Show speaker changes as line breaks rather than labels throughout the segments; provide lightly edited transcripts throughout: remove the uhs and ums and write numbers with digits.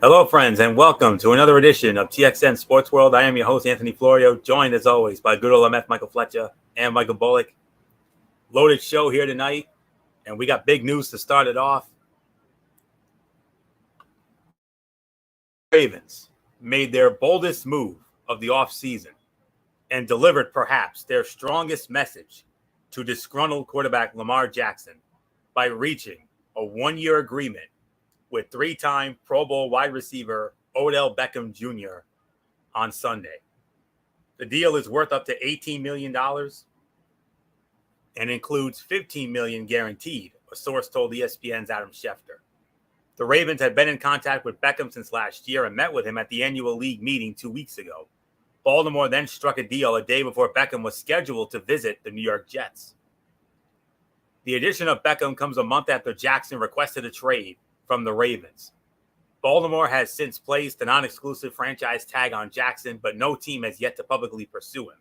Hello, friends, and welcome to another edition of TXN Sports World. I am your host, Anthony Florio, joined as always by good old MF Michael Fletcher and Michael Bullock. Loaded show here tonight, and we got big news to start it off. Ravens made their boldest move of the offseason and delivered perhaps their strongest message to disgruntled quarterback Lamar Jackson by reaching a one-year agreement with three-time Pro Bowl wide receiver Odell Beckham Jr. on Sunday. The deal is worth up to $18 million and includes $15 million guaranteed, a source told ESPN's Adam Schefter. The Ravens had been in contact with Beckham since last year and met with him at the annual league meeting 2 weeks ago. Baltimore then struck a deal a day before Beckham was scheduled to visit the New York Jets. The addition of Beckham comes a month after Jackson requested a trade from the Ravens. Baltimore has since placed a non-exclusive franchise tag on Jackson, but no team has yet to publicly pursue him.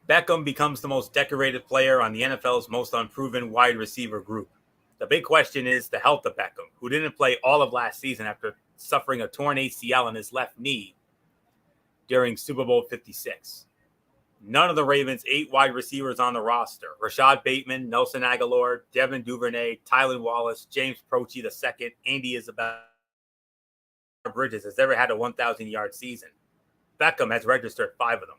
Beckham becomes the most decorated player on the NFL's most unproven wide receiver group. The big question is the health of Beckham, who didn't play all of last season after suffering a torn ACL in his left knee during Super Bowl 56. None of the Ravens' 8 wide receivers on the roster, Rashad Bateman, Nelson Aguilar, Devin Duvernay, Tylan Wallace, James Proche II, Andy Isabella, Bridges has ever had a 1,000-yard season. Beckham has registered 5 of them.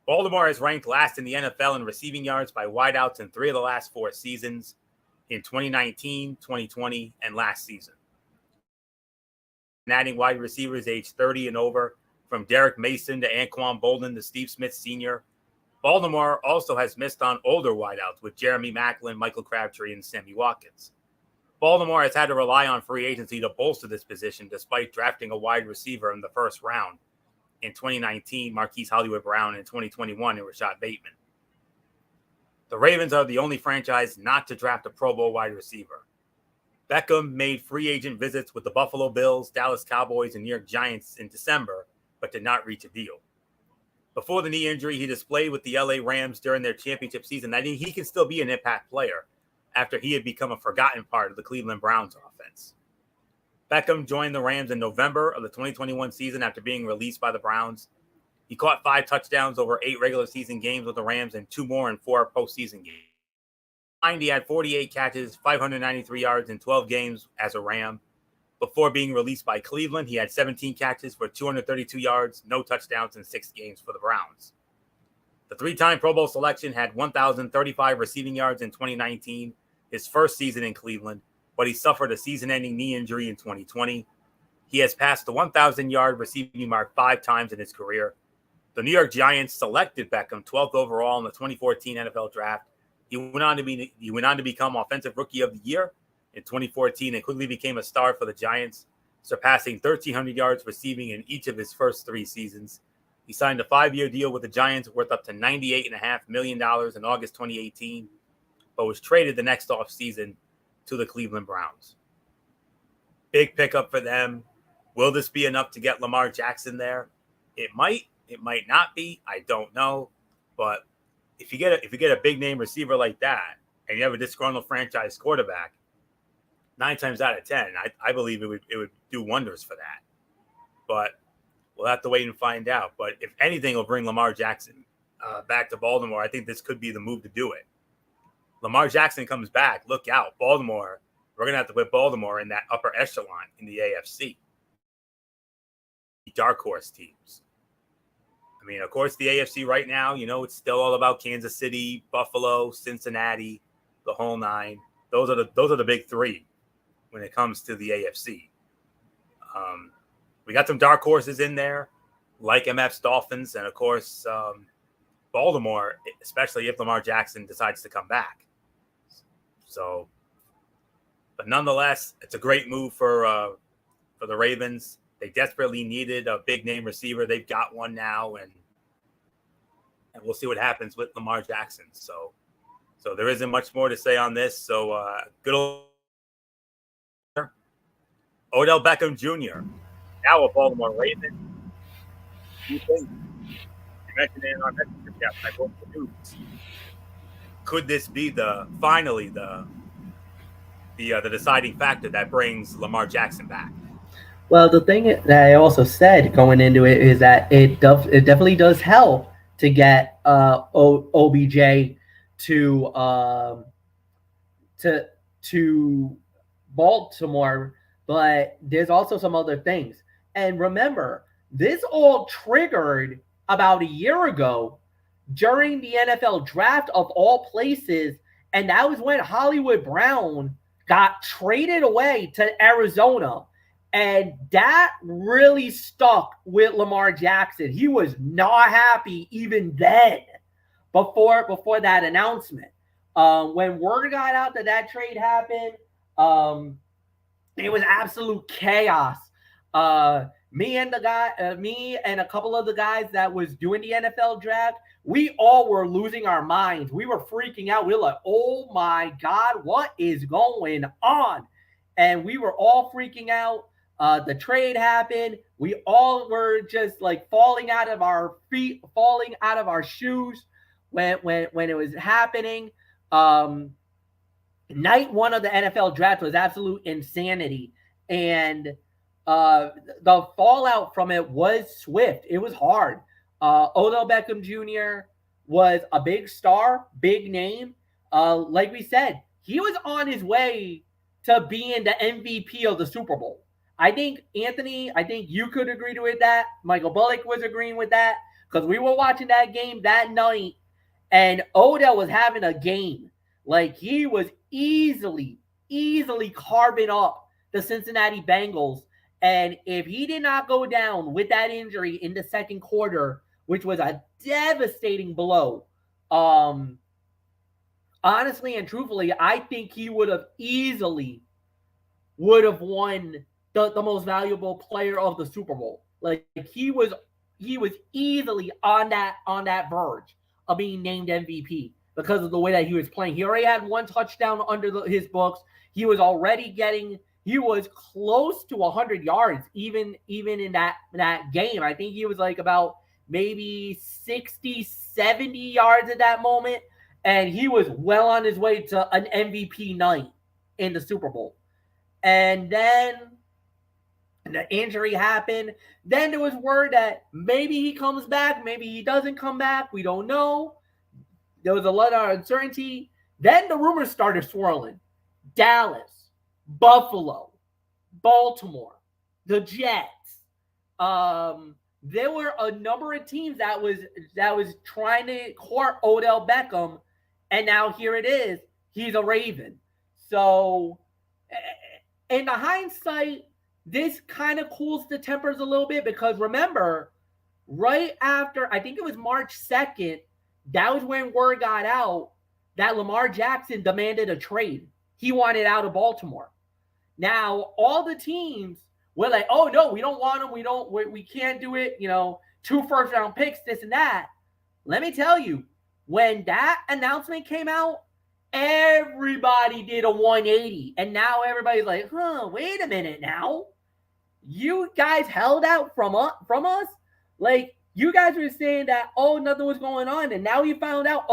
Baltimore has ranked last in the NFL in receiving yards by wideouts in 3 of the last 4 seasons, in 2019, 2020, and last season. And adding wide receivers aged 30 and over, from Derek Mason to Anquan Bolden to Steve Smith Sr. Baltimore also has missed on older wideouts with Jeremy Maclin, Michael Crabtree, and Sammy Watkins. Baltimore has had to rely on free agency to bolster this position despite drafting a wide receiver in the first round in 2019, Marquise Hollywood Brown, in 2021, and Rashad Bateman. The Ravens are the only franchise not to draft a Pro Bowl wide receiver. Beckham made free agent visits with the Buffalo Bills, Dallas Cowboys, and New York Giants in December, but did not reach a deal. Before the knee injury, he displayed with the LA Rams during their championship season that he can still be an impact player after he had become a forgotten part of the Cleveland Browns offense. Beckham joined the Rams in November of the 2021 season after being released by the Browns. He caught 5 touchdowns over 8 regular season games with the Rams and 2 more in 4 postseason games. He had 48 catches, 593 yards in 12 games as a Ram. Before being released by Cleveland, he had 17 catches for 232 yards, no touchdowns in 6 games for the Browns. The 3-time Pro Bowl selection had 1,035 receiving yards in 2019, his first season in Cleveland, but he suffered a season-ending knee injury in 2020. He has passed the 1,000-yard receiving mark 5 times in his career. The New York Giants selected Beckham 12th overall in the 2014 NFL Draft. He went on to become Offensive Rookie of the Year in 2014 and quickly became a star for the Giants, surpassing 1,300 yards receiving in each of his first 3 seasons. He signed a 5-year deal with the Giants worth up to $98.5 million in August 2018, but was traded the next offseason to the Cleveland Browns. Big pickup for them. Will this be enough to get Lamar Jackson there? It might not be. I don't know. But if you get a big name receiver like that and you have a disgruntled franchise quarterback, 9 times out of 10, I believe it would do wonders for that. But we'll have to wait and find out. But if anything will bring Lamar Jackson back to Baltimore, I think this could be the move to do it. Lamar Jackson comes back, look out. Baltimore, we're going to have to put Baltimore in that upper echelon in the AFC. Dark horse teams. I mean, of course, the AFC right now, it's still all about Kansas City, Buffalo, Cincinnati, the whole 9. Those are the big 3 when it comes to the AFC. We got some dark horses in there, like MF's Dolphins, and of course, Baltimore, especially if Lamar Jackson decides to come back. So, but nonetheless, it's a great move for the Ravens. They desperately needed a big name receiver. They've got one now, and we'll see what happens with Lamar Jackson. So there isn't much more to say on this. So good old Odell Beckham Jr., now a Baltimore Raven. You think? You mentioned it in our messenger chat. I broke the news. Could this be finally the the deciding factor that brings Lamar Jackson back.
Well, the thing that I also said going into it is that it definitely does help to get OBJ to to to Baltimore, but there's also some other things. And remember, this all triggered about a year ago during the NFL draft of all places, and that was when Hollywood Brown got traded away to Arizona. And that really stuck with Lamar Jackson. He was not happy even then, before that announcement. When word got out that that trade happened, it was absolute chaos. Me and a couple of the guys that was doing the NFL draft, we all were losing our minds. We were freaking out. We were like, "Oh my God, what is going on?" And we were all freaking out. The trade happened. We all were just like falling out of our feet, falling out of our shoes when it was happening. Night one of the NFL draft was absolute insanity, and the fallout from it was swift. It was hard. Odell Beckham Jr. was a big star, big name. Like we said, he was on his way to being the MVP of the Super Bowl. I think you could agree with that. Michael Bullock was agreeing with that because we were watching that game that night, and Odell was having a game. Like he was easily carving up the Cincinnati Bengals. And if he did not go down with that injury in the second quarter, which was a devastating blow, honestly and truthfully, I think he would have won the most valuable player of the Super Bowl. Like he was easily on that verge of being named MVP because of the way that he was playing. He already had one touchdown under his books. He was close to 100 yards even in that game. I think he was like about maybe 60, 70 yards at that moment. And he was well on his way to an MVP night in the Super Bowl. And then the injury happened. Then there was word that maybe he comes back, maybe he doesn't come back. We don't know. There was a lot of uncertainty. Then the rumors started swirling. Dallas, Buffalo, Baltimore, the Jets. There were a number of teams that was trying to court Odell Beckham, and now here it is. He's a Raven. So, in the hindsight, this kind of cools the tempers a little bit because remember, right after, I think it was March 2nd, that was when word got out that Lamar Jackson demanded a trade. He wanted out of Baltimore. Now, all the teams were like, "Oh no, we don't want him. We can't do it. 2 first-round picks, this and that." Let me tell you, when that announcement came out, everybody did a 180, and now everybody's like, wait a minute now. You guys held out from us? Like, you guys were saying that, nothing was going on, and now you found out,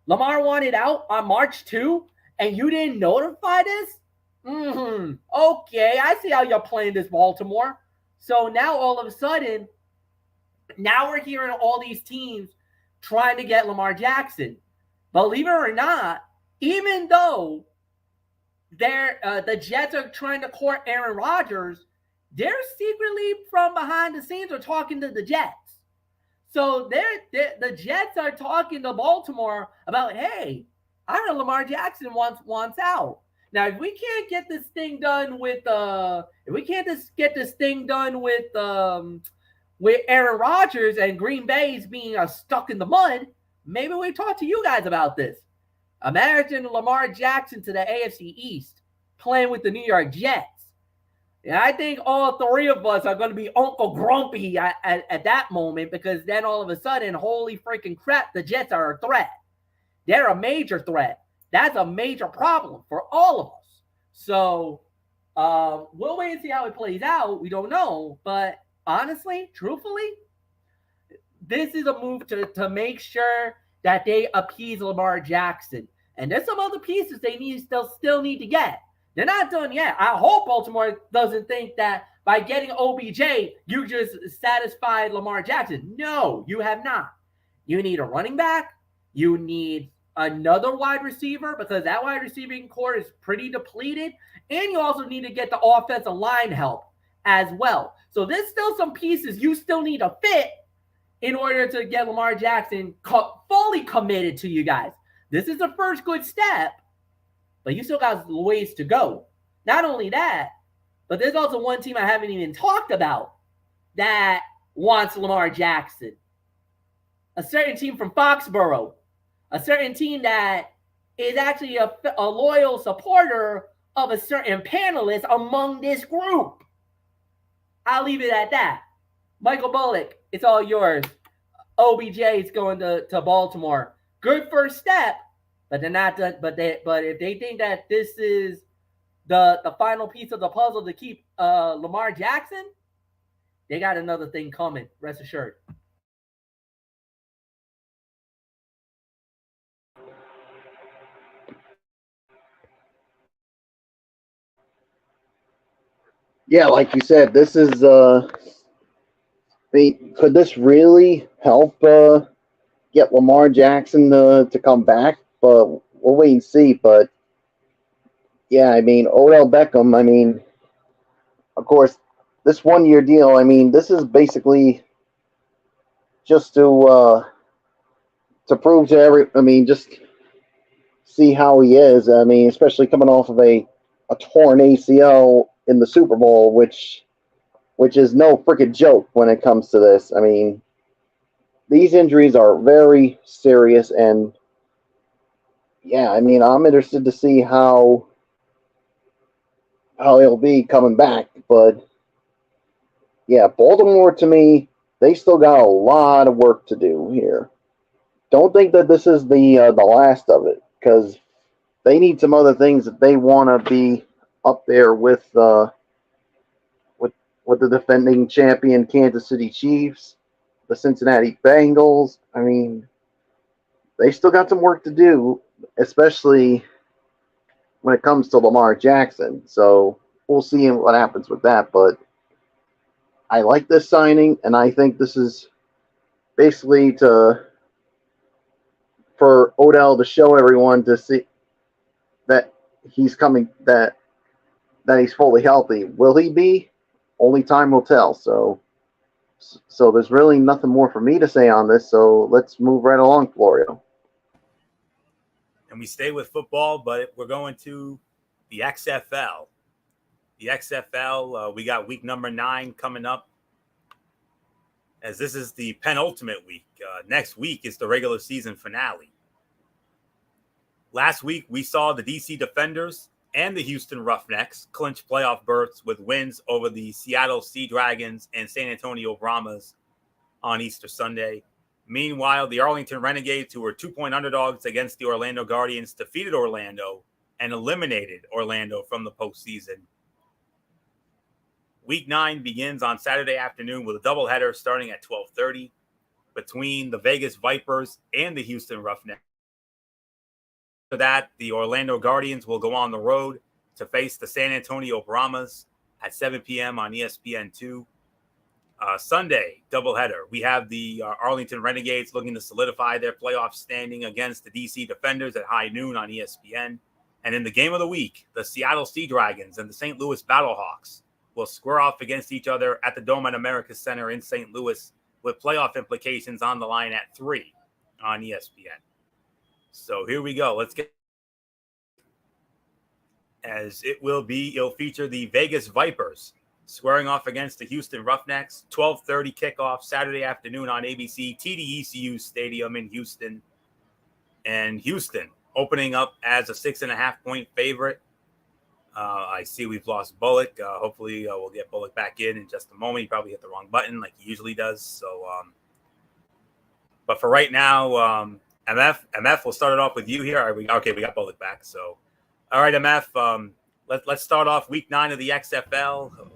Lamar wanted out on March 2, and you didn't notify this? Okay, I see how you're playing this, Baltimore. So now all of a sudden, now we're hearing all these teams trying to get Lamar Jackson. Believe it or not, even though the Jets are trying to court Aaron Rodgers, they're secretly from behind the scenes are talking to the Jets. So the Jets are talking to Baltimore about, hey, I heard Lamar Jackson wants out. Now, if we can't get this thing done with Aaron Rodgers and Green Bay's being stuck in the mud, maybe we talk to you guys about this. Imagine Lamar Jackson to the AFC East playing with the New York Jets. And I think all 3 of us are going to be Uncle Grumpy at that moment because then all of a sudden, holy freaking crap, the Jets are a threat. They're a major threat. That's a major problem for all of us. So we'll wait and see how it plays out. We don't know. But honestly, truthfully, this is a move to make sure that they appease Lamar Jackson. And there's some other pieces they still need to get. They're not done yet. I hope Baltimore doesn't think that by getting OBJ, you just satisfied Lamar Jackson. No, you have not. You need a running back. You need another wide receiver because that wide receiving core is pretty depleted. And you also need to get the offensive line help as well. So there's still some pieces you still need to fit in order to get Lamar Jackson fully committed to you guys. This is the first good step, but you still got ways to go. Not only that, but there's also one team I haven't even talked about that wants Lamar Jackson. A certain team from Foxborough. A certain team that is actually a loyal supporter of a certain panelist among this group. I'll leave it at that. Michael Bullock, it's all yours. OBJ is going to Baltimore. Good first step, but they're not done. But if they think that this is the final piece of the puzzle to keep Lamar Jackson, they got another thing coming. Rest assured.
Yeah, like you said, this is could this really help get Lamar Jackson to come back? But we'll wait and see. But yeah, I mean, Odell Beckham, I mean, of course, this 1 year deal, I mean, this is basically just to prove to I mean, just see how he is. I mean, especially coming off of a torn ACL in the Super Bowl, which is no freaking joke when it comes to this. I mean, these injuries are very serious, and yeah, I mean, I'm interested to see how he'll be coming back. But yeah, Baltimore, to me, they still got a lot of work to do here. Don't think that this is the last of it, because they need some other things that they want to be up there with the defending champion Kansas City Chiefs, the Cincinnati Bengals. I mean, they still got some work to do, especially when it comes to Lamar Jackson. So we'll see what happens with that. But I like this signing, and I think this is basically for Odell to show everyone to see that he's coming, that he's fully healthy. Will he be? Only time will tell. So there's really nothing more for me to say on this. So let's move right along, Florio.
And we stay with football, but we're going to the XFL. The XFL, we got week number 9 coming up, as this is the penultimate week. Next week is the regular season finale. Last week, we saw the DC Defenders and the Houston Roughnecks clinch playoff berths with wins over the Seattle Sea Dragons and San Antonio Brahmas on Easter Sunday. Meanwhile, the Arlington Renegades, who were 2-point underdogs against the Orlando Guardians, defeated Orlando and eliminated Orlando from the postseason. Week 9 begins on Saturday afternoon with a doubleheader starting at 12:30 between the Vegas Vipers and the Houston Roughnecks. After that, the Orlando Guardians will go on the road to face the San Antonio Brahmas at 7 p.m. on ESPN2. Sunday, doubleheader. We have the Arlington Renegades looking to solidify their playoff standing against the DC Defenders at high noon on ESPN. And in the game of the week, the Seattle Sea Dragons and the St. Louis Battlehawks will square off against each other at the Dome at America Center in St. Louis, with playoff implications on the line at 3 on ESPN. So here we go. Let's get, as it'll feature the Vegas Vipers squaring off against the Houston Roughnecks. 12:30 kickoff Saturday afternoon on ABC, TD-ECU Stadium in Houston. And Houston opening up as a 6.5-point favorite. I see we've lost Bullock. Hopefully we'll get Bullock back in just a moment. He probably hit the wrong button like he usually does. So, but for right now, MF, we'll start it off with you here. We got Bullock back. So, all right, MF, let's start off week 9 of the XFL.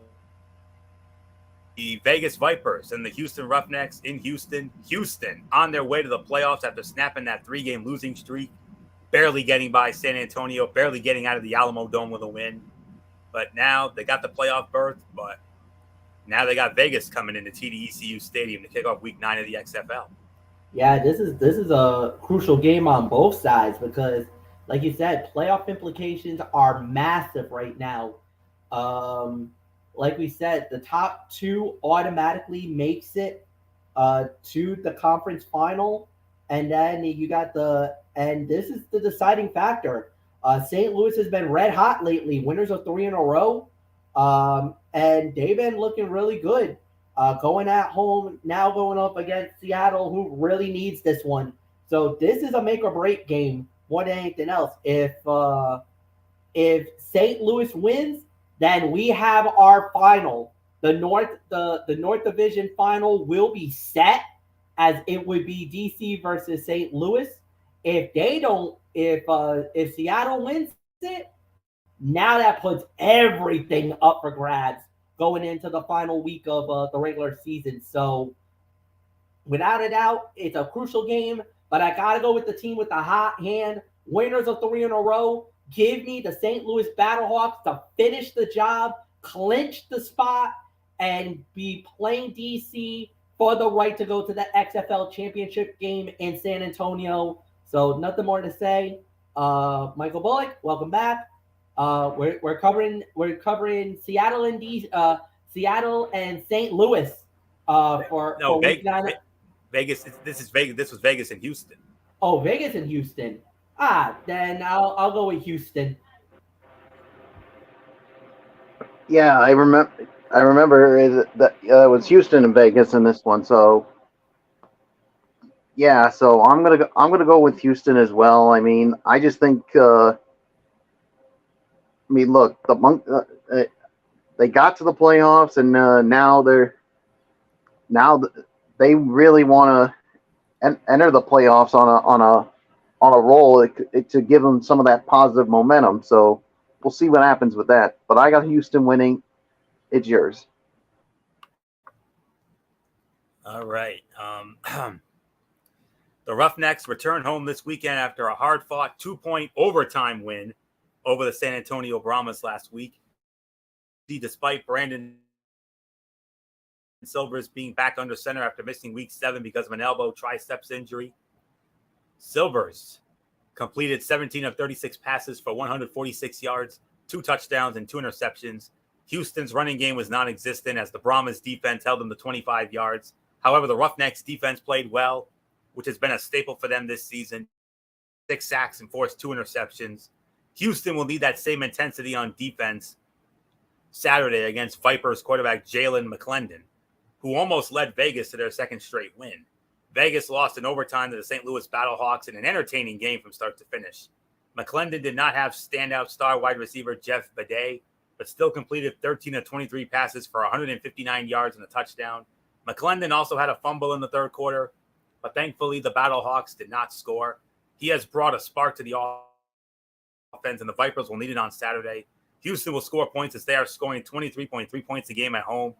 The Vegas Vipers and the Houston Roughnecks in Houston. Houston on their way to the playoffs after snapping that 3-game losing streak barely getting by San Antonio, barely getting out of the Alamo Dome with a win. But now they got the playoff berth, but now they got Vegas coming into TDECU Stadium to kick off Week 9 of the XFL.
Yeah, this is a crucial game on both sides because, like you said, playoff implications are massive right now. Um, like we said, the top two automatically makes it to the conference final, and then you got and this is the deciding factor. St. Louis has been red hot lately, winners of three in a row, and they've been looking really good. Going at home now, going up against Seattle, who really needs this one. So this is a make or break game more than anything else. If St. Louis wins, then we have our final. The North Division final will be set as it would be DC versus St. Louis. If they don't, if Seattle wins it, now that puts everything up for grabs going into the final week of the regular season. So without a doubt, it's a crucial game, but I got to go with the team with the hot hand. Winners of three in a row. Give me the St. Louis Battlehawks to finish the job, clinch the spot, and be playing DC for the right to go to the XFL championship game in San Antonio. So nothing more to say. Michael Bullock, welcome back. We're covering Seattle and Seattle and St. Louis for week 9.
Vegas. This is Vegas. This was Vegas and Houston.
Oh, Vegas and Houston. Then I'll go with Houston.
Yeah, I remember that it was Houston and Vegas in this one. So yeah, so I'm gonna go with Houston as well. I mean, I just think. Look, they got to the playoffs, and now they really want to enter the playoffs on a roll to give them some of that positive momentum. So we'll see what happens with that. But I got Houston winning. It's yours.
All right. The Roughnecks return home this weekend after a hard-fought 2-point overtime win over the San Antonio Brahmas last week. Despite Brandon Silvers being back under center after missing week 7 because of an elbow triceps injury, Silvers completed 17 of 36 passes for 146 yards, 2 touchdowns, and 2 interceptions. Houston's running game was non-existent as the Brahmas defense held them to 25 yards. However, the Roughnecks defense played well, which has been a staple for them this season. 6 sacks and forced 2 interceptions. Houston will need that same intensity on defense Saturday against Vipers quarterback Jalen McClendon, who almost led Vegas to their second straight win. Vegas lost in overtime to the St. Louis Battlehawks in an entertaining game from start to finish. McClendon did not have standout star wide receiver Jeff Bidet, but still completed 13 of 23 passes for 159 yards and a touchdown. McClendon also had a fumble in the third quarter, but thankfully the Battlehawks did not score. He has brought a spark to the offense, and the Vipers will need it on Saturday. Houston will score points as they are scoring 23.3 points a game at home.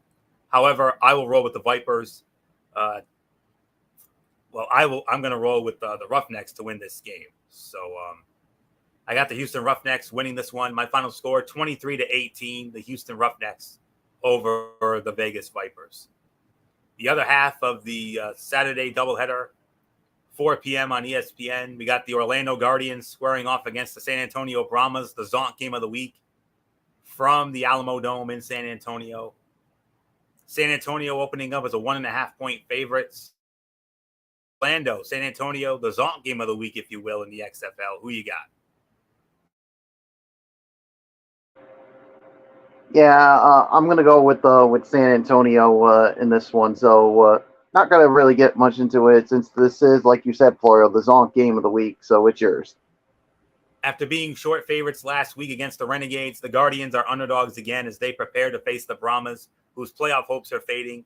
However, I will roll with the Vipers. I'm going to roll with the Roughnecks to win this game. So I got the Houston Roughnecks winning this one. My final score, 23-18, the Houston Roughnecks over the Vegas Vipers. The other half of the Saturday doubleheader, 4 p.m. on ESPN, we got the Orlando Guardians squaring off against the San Antonio Brahmas, the Zonk game of the week from the Alamo Dome in San Antonio. San Antonio opening up as a 1.5-point favorites. Orlando, San Antonio, the Zonk game of the week, if you will, in the XFL. Who you got?
Yeah, I'm gonna go with San Antonio in this one. So not gonna really get much into it since this is, like you said, Florio, the Zonk game of the week. So it's yours.
After being short favorites last week against the Renegades, the Guardians are underdogs again as they prepare to face the Brahmas, whose playoff hopes are fading.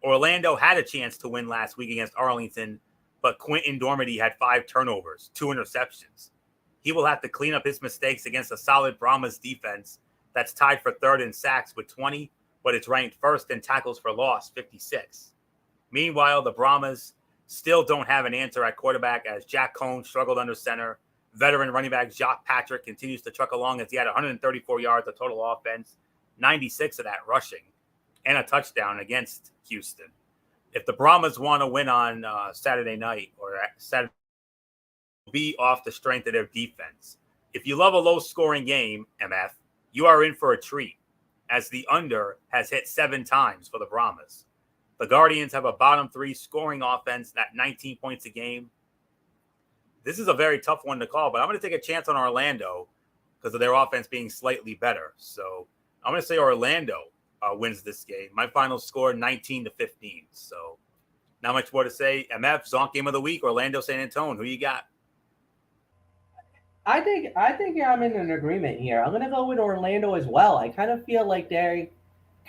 Orlando had a chance to win last week against Arlington, but Quentin Dormady had 5 turnovers, 2 interceptions. He will have to clean up his mistakes against a solid Brahmas defense that's tied for 3rd in sacks with 20, but it's ranked 1st in tackles for loss, 56. Meanwhile, the Brahmas still don't have an answer at quarterback as Jack Cohn struggled under center. Veteran running back Jacques Patrick continues to truck along as he had 134 yards of total offense, 96 of that rushing, and a touchdown against Houston. If the Brahmas want to win on Saturday night or Saturday, be off the strength of their defense. If you love a low-scoring game, MF, you are in for a treat, as the under has hit 7 times for the Brahmas. The Guardians have a bottom 3 scoring offense at 19 points a game. This is a very tough one to call, but I'm going to take a chance on Orlando because of their offense being slightly better. So I'm going to say Orlando wins this game. My final score, 19-15. So not much more to say. MF, Zonk Game of the Week, Orlando, San Antonio. Who you got?
I think I'm in an agreement here. I'm gonna go with Orlando as well. I kind of feel like they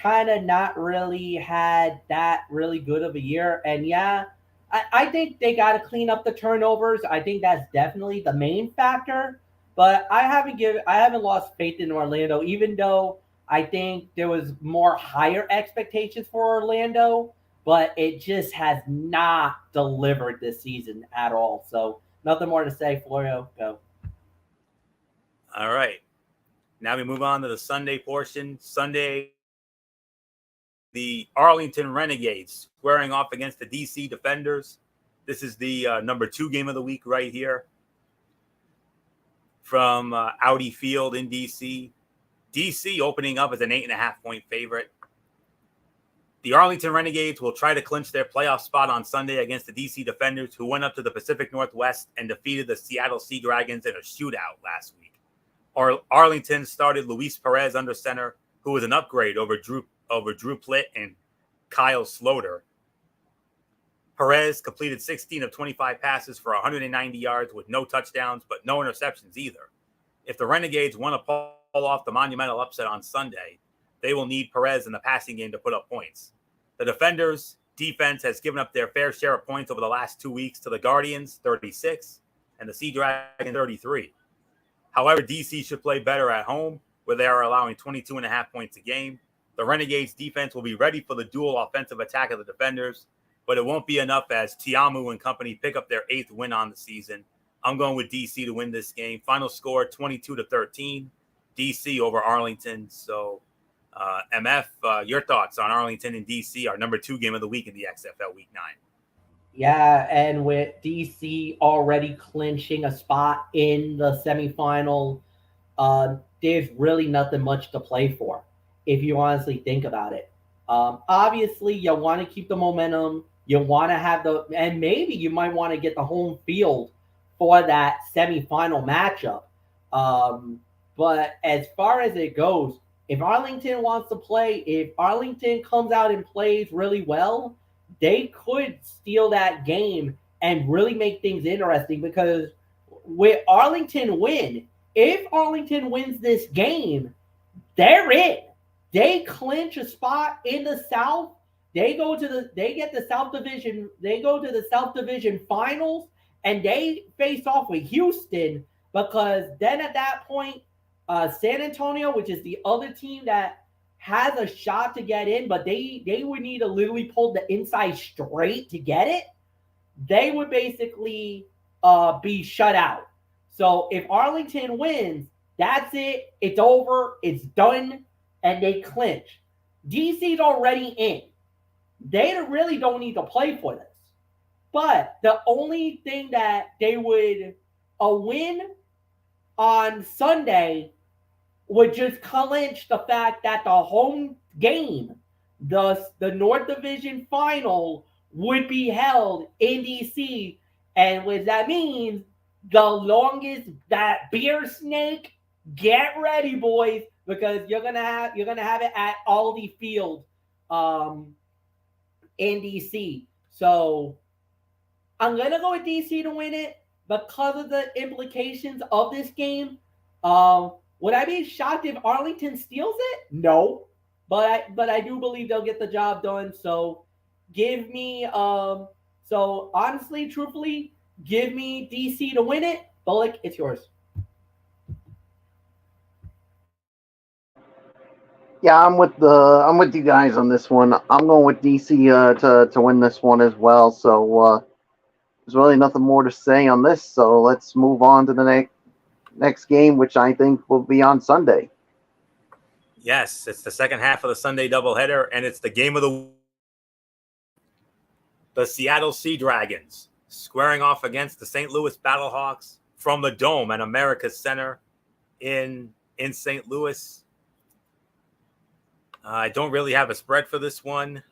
kind of not really had that really good of a year. And yeah, I think they got to clean up the turnovers. I think that's definitely the main factor. But I haven't lost faith in Orlando, even though I think there was more higher expectations for Orlando, but it just has not delivered this season at all. So nothing more to say. Florio, go.
All right. Now we move on to the Sunday portion. Sunday, the Arlington Renegades squaring off against the DC Defenders. This is the number 2 game of the week right here from Audi Field in DC. DC opening up as an 8.5-point favorite. The Arlington Renegades will try to clinch their playoff spot on Sunday against the DC Defenders, who went up to the Pacific Northwest and defeated the Seattle Sea Dragons in a shootout last week. Arlington started Luis Perez under center, who was an upgrade over Drew Plitt and Kyle Sloter. Perez completed 16 of 25 passes for 190 yards with no touchdowns, but no interceptions either. If the Renegades want to pull off the monumental upset on Sunday, they will need Perez in the passing game to put up points. The Defenders' defense has given up their fair share of points over the last 2 weeks to the Guardians, 36, and the Sea Dragons, 33. However, DC should play better at home, where they are allowing 22.5 points a game. The Renegades' defense will be ready for the dual offensive attack of the Defenders, but it won't be enough as Tiamu and company pick up their 8th win on the season. I'm going with DC to win this game. Final score, 22-13, DC over Arlington. So, MF, your thoughts on Arlington and DC, our number 2 game of the week in the XFL Week 9.
Yeah, and with DC already clinching a spot in the semifinal, there's really nothing much to play for if you honestly think about it. Obviously, you want to keep the momentum. You want to have and maybe you might want to get the home field for that semifinal matchup. But as far as it goes, if Arlington wants to play, if Arlington comes out and plays really well, they could steal that game and really make things interesting, because with Arlington if Arlington wins this game, they're in. They clinch a spot in the South. They get the South Division. They go to the South Division finals and they face off with Houston, because then at that point, San Antonio, which is the other team that has a shot to get in, but they would need to literally pull the inside straight to get it. They would basically be shut out. So if Arlington wins, that's it. It's over. It's done. And they clinch. DC's already in. They really don't need to play for this. But the only thing that they would, a win on Sunday would just clinch the fact that the home game, the North Division final, would be held in DC. And what that means, the longest, that beer snake, get ready, boys, because you're gonna have it at Aldi Field in DC. So I'm gonna go with DC to win it because of the implications of this game. Would I be shocked if Arlington steals it? No, but I do believe they'll get the job done. So give me so honestly, truthfully, give me DC to win it. Bullock, it's yours.
Yeah, I'm with you guys on this one. I'm going with DC to win this one as well. So there's really nothing more to say on this. So let's move on to the next game, which I think will be on Sunday.
Yes, it's the second half of the Sunday doubleheader, and it's the game of the Seattle Sea Dragons squaring off against the St. Louis Battlehawks from the Dome at America's Center in St. Louis. I don't really have a spread for this one.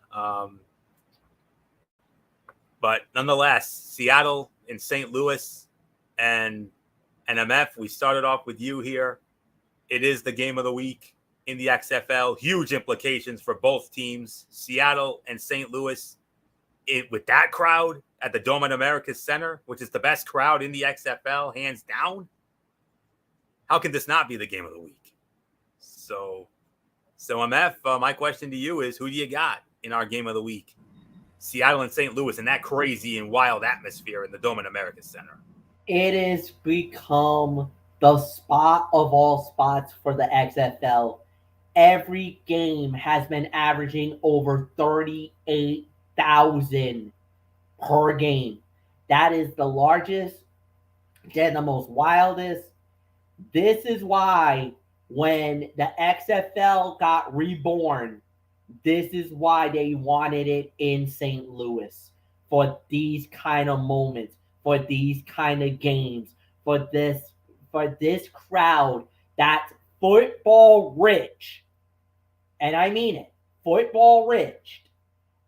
But nonetheless, Seattle in St. Louis and MF, we started off with you here. It is the game of the week in the XFL. Huge implications for both teams, Seattle and St. Louis. With that crowd at the Dome at America's Center, which is the best crowd in the XFL, hands down, how can this not be the game of the week? So MF, my question to you is, who do you got in our game of the week? Seattle and St. Louis, and that crazy and wild atmosphere in the Dome at America's Center.
It has become the spot of all spots for the XFL. Every game has been averaging over 38,000 per game. That is the largest and the most wildest. This is why when the XFL got reborn, this is why they wanted it in St. Louis, for these kind of moments, for these kind of games, for this crowd that's football rich. And I mean it, football rich.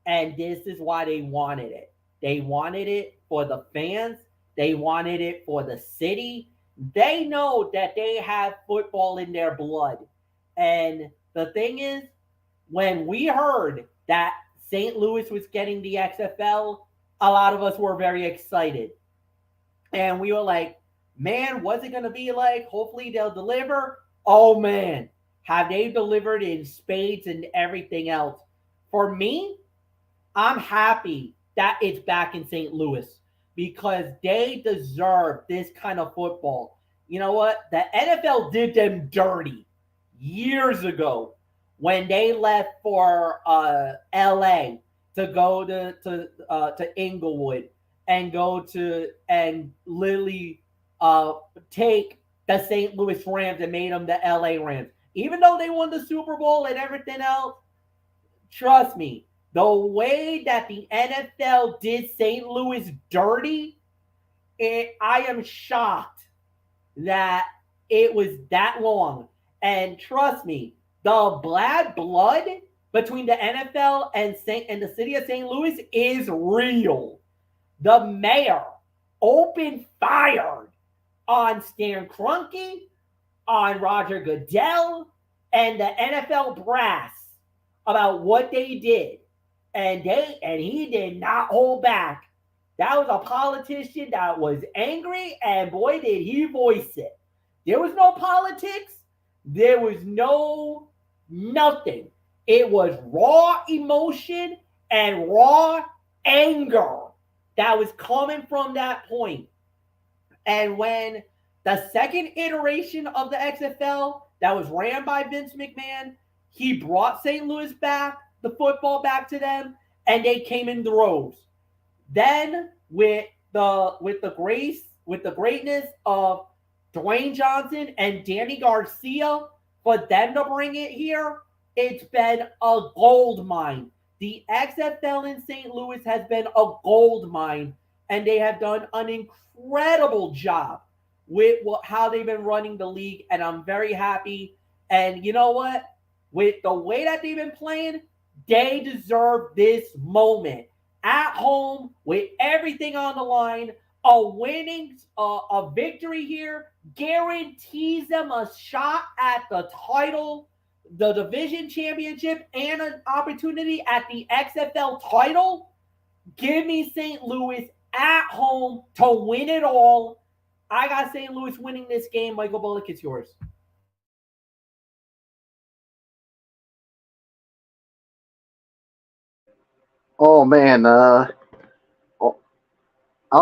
And this is why they wanted it. They wanted it for the fans. They wanted it for the city. They know that they have football in their blood. And the thing is, when we heard that St. Louis was getting the XFL, a lot of us were very excited. And we were like, man, what's it going to be like? Hopefully they'll deliver. Oh, man, have they delivered in spades and everything else? For me, I'm happy that it's back in St. Louis because they deserve this kind of football. You know what? The NFL did them dirty years ago when they left for LA to go to Inglewood and go to and literally take the St. Louis Rams and made them the LA Rams. Even though they won the Super Bowl and everything else, trust me, the way that the NFL did St. Louis dirty, I am shocked that it was that long. And trust me, the bad blood between the NFL and the city of St. Louis is real. The mayor opened fire on Stan Kroenke, on Roger Goodell, and the NFL brass about what they did. And he did not hold back. That was a politician that was angry, and boy, did he voice it. There was no politics. There was nothing. It was raw emotion and raw anger that was coming from that point. And when the second iteration of the XFL that was ran by Vince McMahon, he brought St. Louis back, the football back to them, and they came in droves. Then with the greatness of Dwayne Johnson and Danny Garcia, for them to bring it here, it's been a gold mine. The XFL in St. Louis has been a gold mine, and they have done an incredible job with how they've been running the league, and I'm very happy. And you know what? With the way that they've been playing, they deserve this moment. At home, with everything on the line, a victory here guarantees them a shot at the title, the division championship, and an opportunity at the XFL title. Give me St. Louis at home to win it all. I got St. Louis winning this game. Michael Bullock, it's yours.
Oh man, how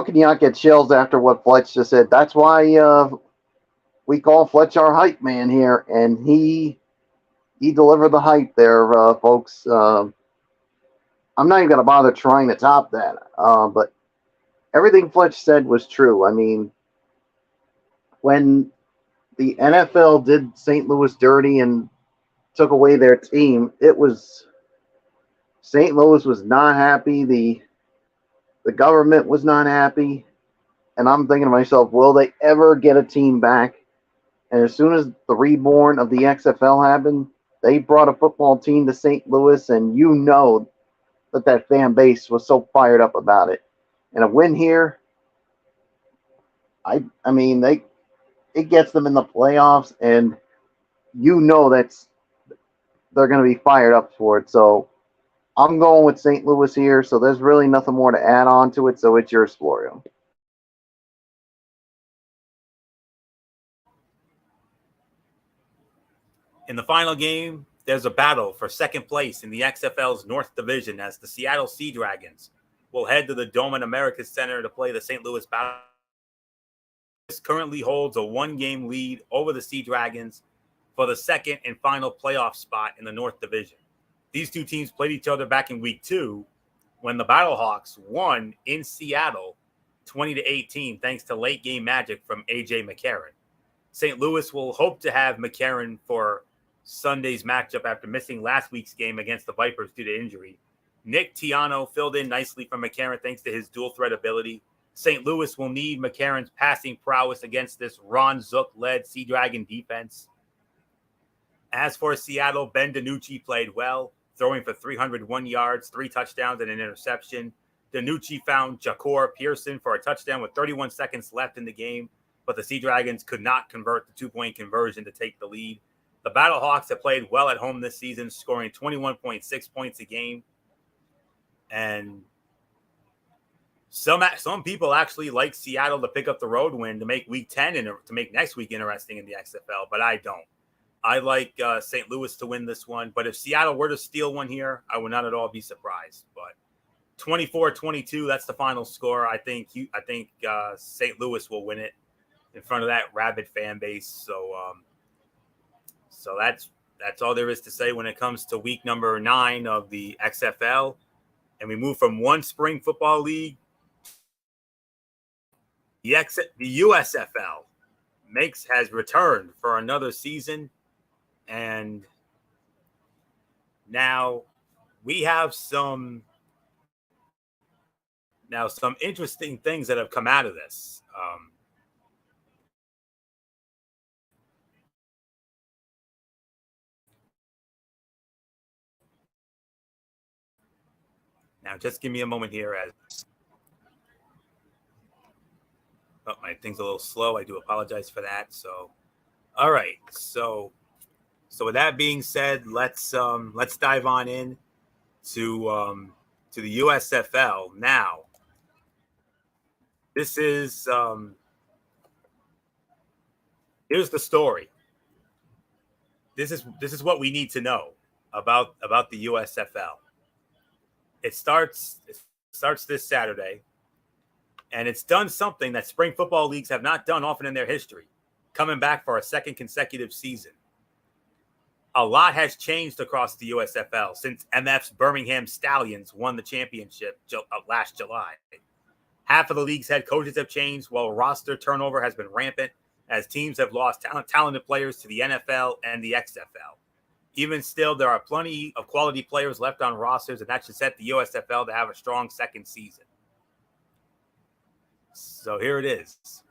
can you not get chills after what Fletch just said? That's why we call Fletch our hype man here, and he delivered the hype there, folks. I'm not even gonna bother trying to top that, but everything Fletch said was true. I mean, when the NFL did St. Louis dirty and took away their team, it was St. Louis was not happy. The government was not happy. And I'm thinking to myself, will they ever get a team back? And as soon as the reborn of the XFL happened, they brought a football team to St. Louis, and you know that fan base was so fired up about it. And a win here, I mean, it gets them in the playoffs, and you know they're going to be fired up for it. So I'm going with St. Louis here. So there's really nothing more to add on to it. So it's yours, Florio.
In the final game, there's a battle for second place in the XFL's North Division as the Seattle Sea Dragons will head to the Dome in America Center to play the St. Louis Battle. This currently holds a one-game lead over the Sea Dragons for the second and final playoff spot in the North Division. These two teams played each other back in week 2 when the Battlehawks won in Seattle 20-18 thanks to late game magic from A.J. McCarron. St. Louis will hope to have McCarron for Sunday's matchup after missing last week's game against the Vipers due to injury. Nick Tiano filled in nicely for McCarron thanks to his dual threat ability. St. Louis will need McCarron's passing prowess against this Ron Zook-led Sea Dragon defense. As for Seattle, Ben DiNucci played well, throwing for 301 yards, 3 touchdowns, and an interception. DiNucci found Jakor Pearson for a touchdown with 31 seconds left in the game, but the Sea Dragons could not convert the 2-point conversion to take the lead. The Battlehawks have played well at home this season, scoring 21.6 points a game. And some people actually like Seattle to pick up the road win to make week 10 and to make next week interesting in the XFL, but I don't. I like St. Louis to win this one, but if Seattle were to steal one here, I would not at all be surprised. But 24-22, that's the final score. I think St. Louis will win it in front of that rabid fan base. So that's all there is to say when it comes to week number 9 of the XFL. And we move from one spring football league. The USFL has returned for another season. And now we have some interesting things that have come out of this. Now, just give me a moment here as my thing's a little slow. I do apologize for that. So, all right. So with that being said, let's dive on in to the USFL now. This is here's the story. This is what we need to know about the USFL. It starts this Saturday, and it's done something that spring football leagues have not done often in their history, coming back for a second consecutive season. A lot has changed across the USFL since MF's Birmingham Stallions won the championship last July. Half of the league's head coaches have changed, while roster turnover has been rampant as teams have lost talented players to the NFL and the XFL. Even still, there are plenty of quality players left on rosters, and that should set the USFL to have a strong second season. So here it is.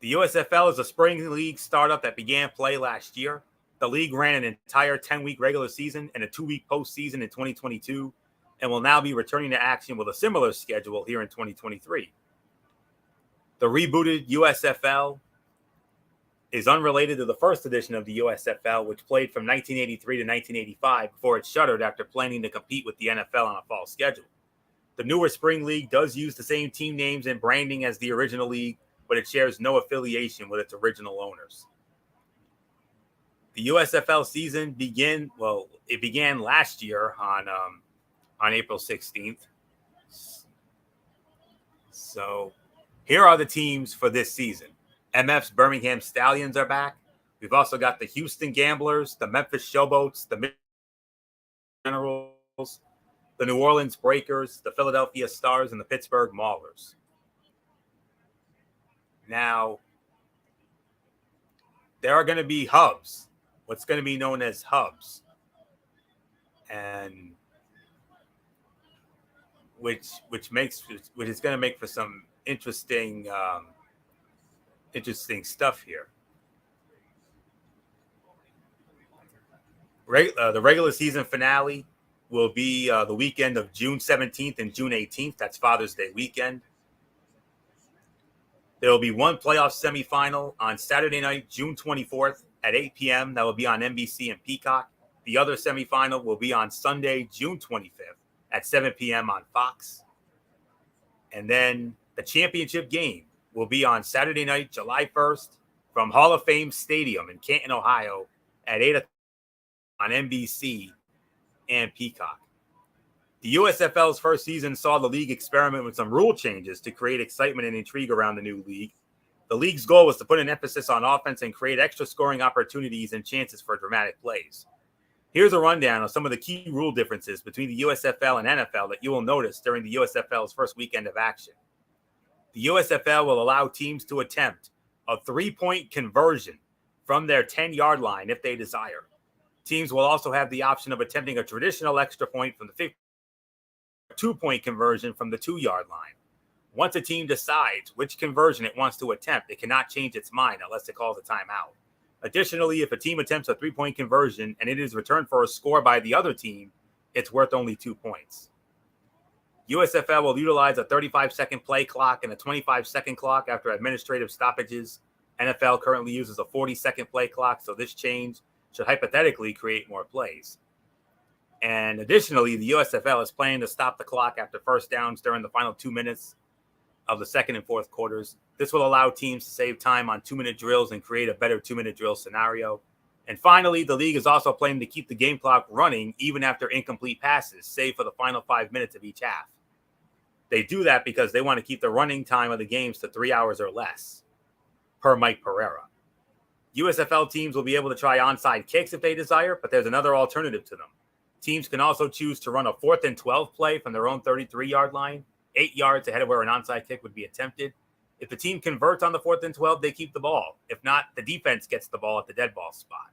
The USFL is a spring league startup that began play last year. The league ran an entire 10-week regular season and a 2-week postseason in 2022, and will now be returning to action with a similar schedule here in 2023. The rebooted USFL is unrelated to the first edition of the USFL, which played from 1983 to 1985 before it shuttered after planning to compete with the NFL on a fall schedule. The newer spring league does use the same team names and branding as the original league, but it shares no affiliation with its original owners. The USFL season began last year on April 16th. So here are the teams for this season. MF's Birmingham Stallions are back. We've also got the Houston Gamblers, the Memphis Showboats, the Generals, the New Orleans Breakers, the Philadelphia Stars, and the Pittsburgh Maulers. Now, there are going to be hubs, what's going to be known as hubs, and which is going to make for some interesting stuff here. The regular season finale will be the weekend of June 17th and June 18th. That's Father's Day weekend. There will be one playoff semifinal on Saturday night, June 24th at 8 p.m. That will be on NBC and Peacock. The other semifinal will be on Sunday, June 25th at 7 p.m. on Fox. And then the championship game will be on Saturday night, July 1st from Hall of Fame Stadium in Canton, Ohio at 8 o'clock on NBC and Peacock. The USFL's first season saw the league experiment with some rule changes to create excitement and intrigue around the new league. The league's goal was to put an emphasis on offense and create extra scoring opportunities and chances for dramatic plays. Here's a rundown of some of the key rule differences between the USFL and NFL that you will notice during the USFL's first weekend of action. The USFL will allow teams to attempt a 3-point conversion from their 10-yard line if they desire. Teams will also have the option of attempting a traditional extra point from the 2-point conversion from the 2-yard line. Once a team decides which conversion it wants to attempt, it cannot change its mind unless it calls a timeout. Additionally, if a team attempts a 3-point conversion and it is returned for a score by the other team, it's worth only 2 points. USFL will utilize a 35-second play clock and a 25-second clock after administrative stoppages. NFL currently uses a 40-second play clock, so this change should hypothetically create more plays. And additionally, the USFL is planning to stop the clock after first downs during the final 2 minutes of the second and fourth quarters. This will allow teams to save time on 2-minute drills and create a better 2-minute drill scenario. And finally, the league is also planning to keep the game clock running even after incomplete passes, save for the final 5 minutes of each half. They do that because they want to keep the running time of the games to 3 hours or less, per Mike Pereira. USFL teams will be able to try onside kicks if they desire, but there's another alternative to them. Teams can also choose to run a 4th and 12 play from their own 33-yard line, 8 yards ahead of where an onside kick would be attempted. If the team converts on the 4th and 12, they keep the ball. If not, the defense gets the ball at the dead ball spot.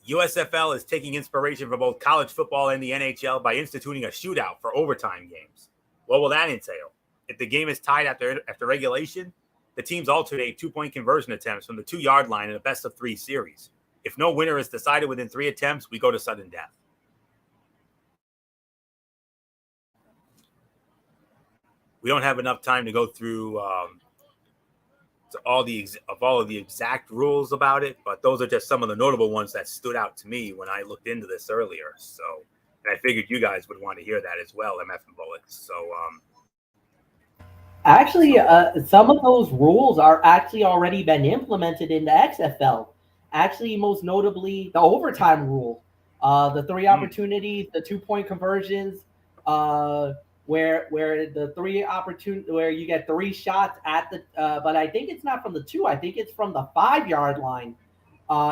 USFL is taking inspiration from both college football and the NHL by instituting a shootout for overtime games. What will that entail? If the game is tied after regulation, the teams alternate 2-point conversion attempts from the 2-yard line in a best-of-3 series. If no winner is decided within 3 attempts, we go to sudden death. We don't have enough time to go through all of the exact rules about it, but those are just some of the notable ones that stood out to me when I looked into this earlier. So, and I figured you guys would want to hear that as well, MF and Bullets. So,
actually, some of those rules are actually already been implemented in the XFL. Actually, most notably, the overtime rule, the 3 opportunities, the 2-point conversions, where the 3 opportunity where you get 3 shots at the, but I think it's not from the 2. I think it's from the 5-yard line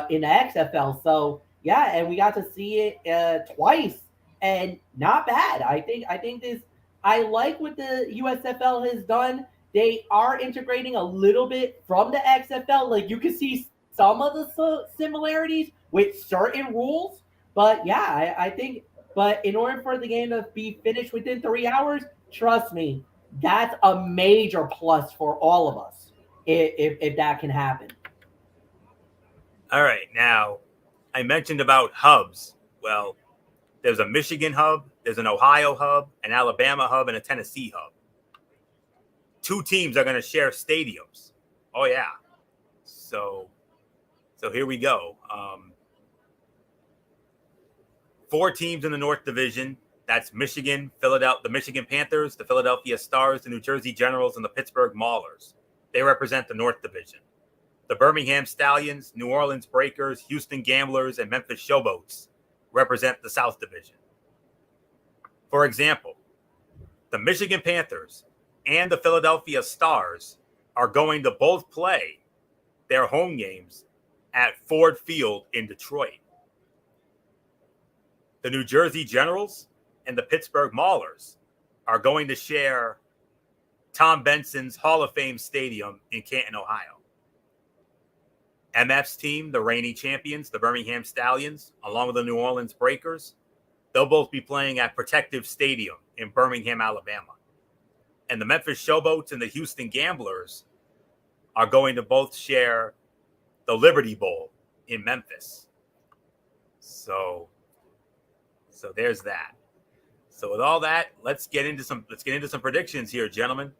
in the XFL. So yeah, and we got to see it twice, and not bad. I think this. I like what the USFL has done. They are integrating a little bit from the XFL. Like, you can see some of the similarities with certain rules. But yeah, I think, but in order for the game to be finished within 3 hours, trust me, that's a major plus for all of us if that can happen.
All right. Now, I mentioned about hubs. Well, there's a Michigan hub, there's an Ohio hub, an Alabama hub, and a Tennessee hub. 2 teams are going to share stadiums. Oh, yeah. So here we go. 4 teams in the North Division. That's Michigan, Philadelphia, the Michigan Panthers, the Philadelphia Stars, the New Jersey Generals, and the Pittsburgh Maulers. They represent the North Division. The Birmingham Stallions, New Orleans Breakers, Houston Gamblers, and Memphis Showboats represent the South Division. For example, the Michigan Panthers and the Philadelphia Stars are going to both play their home games at Ford Field in Detroit. The New Jersey Generals and the Pittsburgh Maulers are going to share Tom Benson's Hall of Fame Stadium in Canton, Ohio. MF's team, the reigning champions, the Birmingham Stallions, along with the New Orleans Breakers, they'll both be playing at Protective Stadium in Birmingham, Alabama. And the Memphis Showboats and the Houston Gamblers are going to both share the Liberty Bowl in Memphis. So there's that. So with all that, let's get into some predictions here, gentlemen.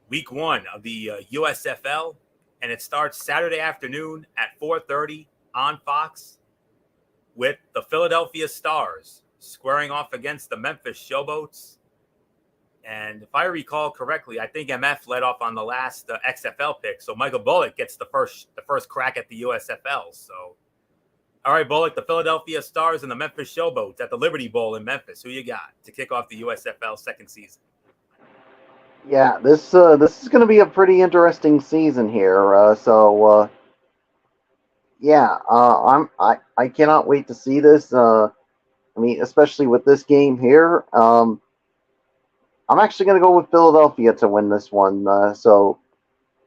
Week 1 of the USFL, and it starts Saturday afternoon at 4:30 on Fox with the Philadelphia Stars squaring off against the Memphis Showboats. And if I recall correctly, I think MF led off on the last XFL pick, so Michael Bullock gets the first crack at the USFL. So, all right, Bullock, the Philadelphia Stars and the Memphis Showboats at the Liberty Bowl in Memphis. Who you got to kick off the USFL second season?
Yeah, this is going to be a pretty interesting season here. I cannot wait to see this. I mean, especially with this game here. I'm actually going to go with Philadelphia to win this one. So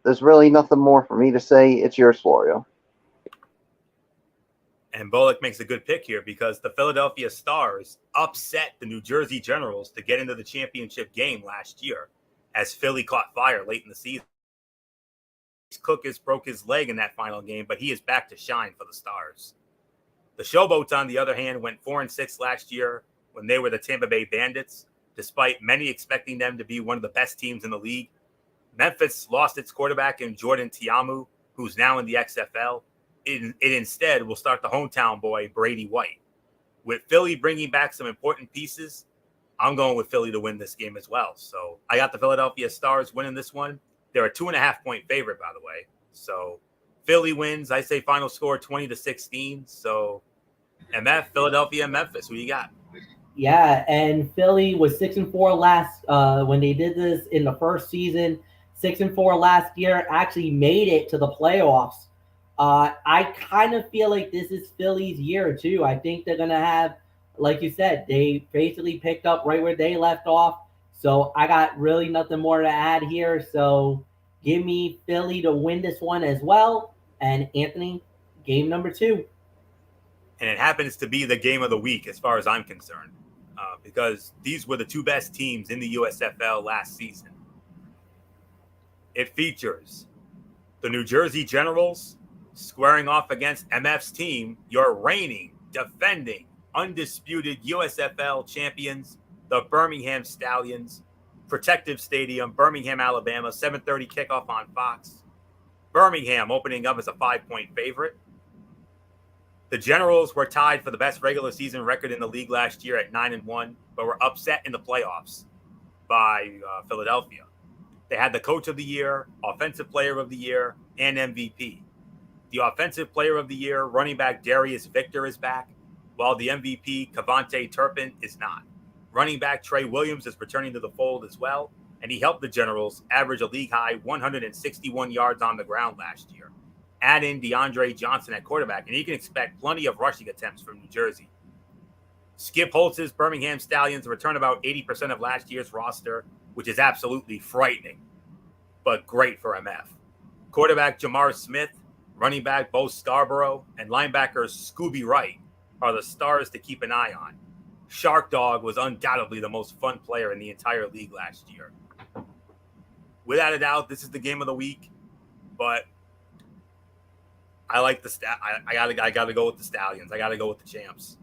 there's really nothing more for me to say. It's yours, Florio.
And Bullock makes a good pick here because the Philadelphia Stars upset the New Jersey Generals to get into the championship game last year, as Philly caught fire late in the season. Cook broke his leg in that final game, but he is back to shine for the Stars. The Showboats, on the other hand, went 4-6 last year when they were the Tampa Bay Bandits, despite many expecting them to be one of the best teams in the league. Memphis lost its quarterback in Jordan Tiamu, who's now in the XFL. It instead will start the hometown boy, Brady White. With Philly bringing back some important pieces, I'm going with Philly to win this game as well. So I got the Philadelphia Stars winning this one. They're a 2.5-point favorite, by the way. So Philly wins. I say final score 20-16. So MF, Philadelphia, Memphis. Who you got?
Yeah, and Philly was 6-4 last when they did this in the first season. 6-4 last year, actually made it to the playoffs. I kind of feel like this is Philly's year too. I think they're gonna have, like you said, they basically picked up right where they left off. So I got really nothing more to add here. So give me Philly to win this one as well. And Anthony, game number 2.
And it happens to be the game of the week as far as I'm concerned, because these were the two best teams in the USFL last season. It features the New Jersey Generals squaring off against MF's team, your reigning, defending, undisputed USFL champions, the Birmingham Stallions. Protective Stadium, Birmingham, Alabama, 7:30 kickoff on Fox. Birmingham opening up as a 5-point favorite. The Generals were tied for the best regular season record in the league last year at 9-1, but were upset in the playoffs by Philadelphia. They had the Coach of the Year, Offensive Player of the Year, and MVP. The Offensive Player of the Year, running back Darius Victor, is back, while the MVP, Cavante Turpin, is not. Running back Trey Williams is returning to the fold as well, and he helped the Generals average a league-high 161 yards on the ground last year. Add in DeAndre Johnson at quarterback, and you can expect plenty of rushing attempts from New Jersey. Skip Holtz's Birmingham Stallions return about 80% of last year's roster, which is absolutely frightening, but great for MF. Quarterback Jamar Smith, running back Bo Scarborough, and linebacker Scooby Wright are the stars to keep an eye on. Shark Dog was undoubtedly the most fun player in the entire league last year. Without a doubt, this is the game of the week, but I like I gotta go with the Stallions. I gotta go with the champs.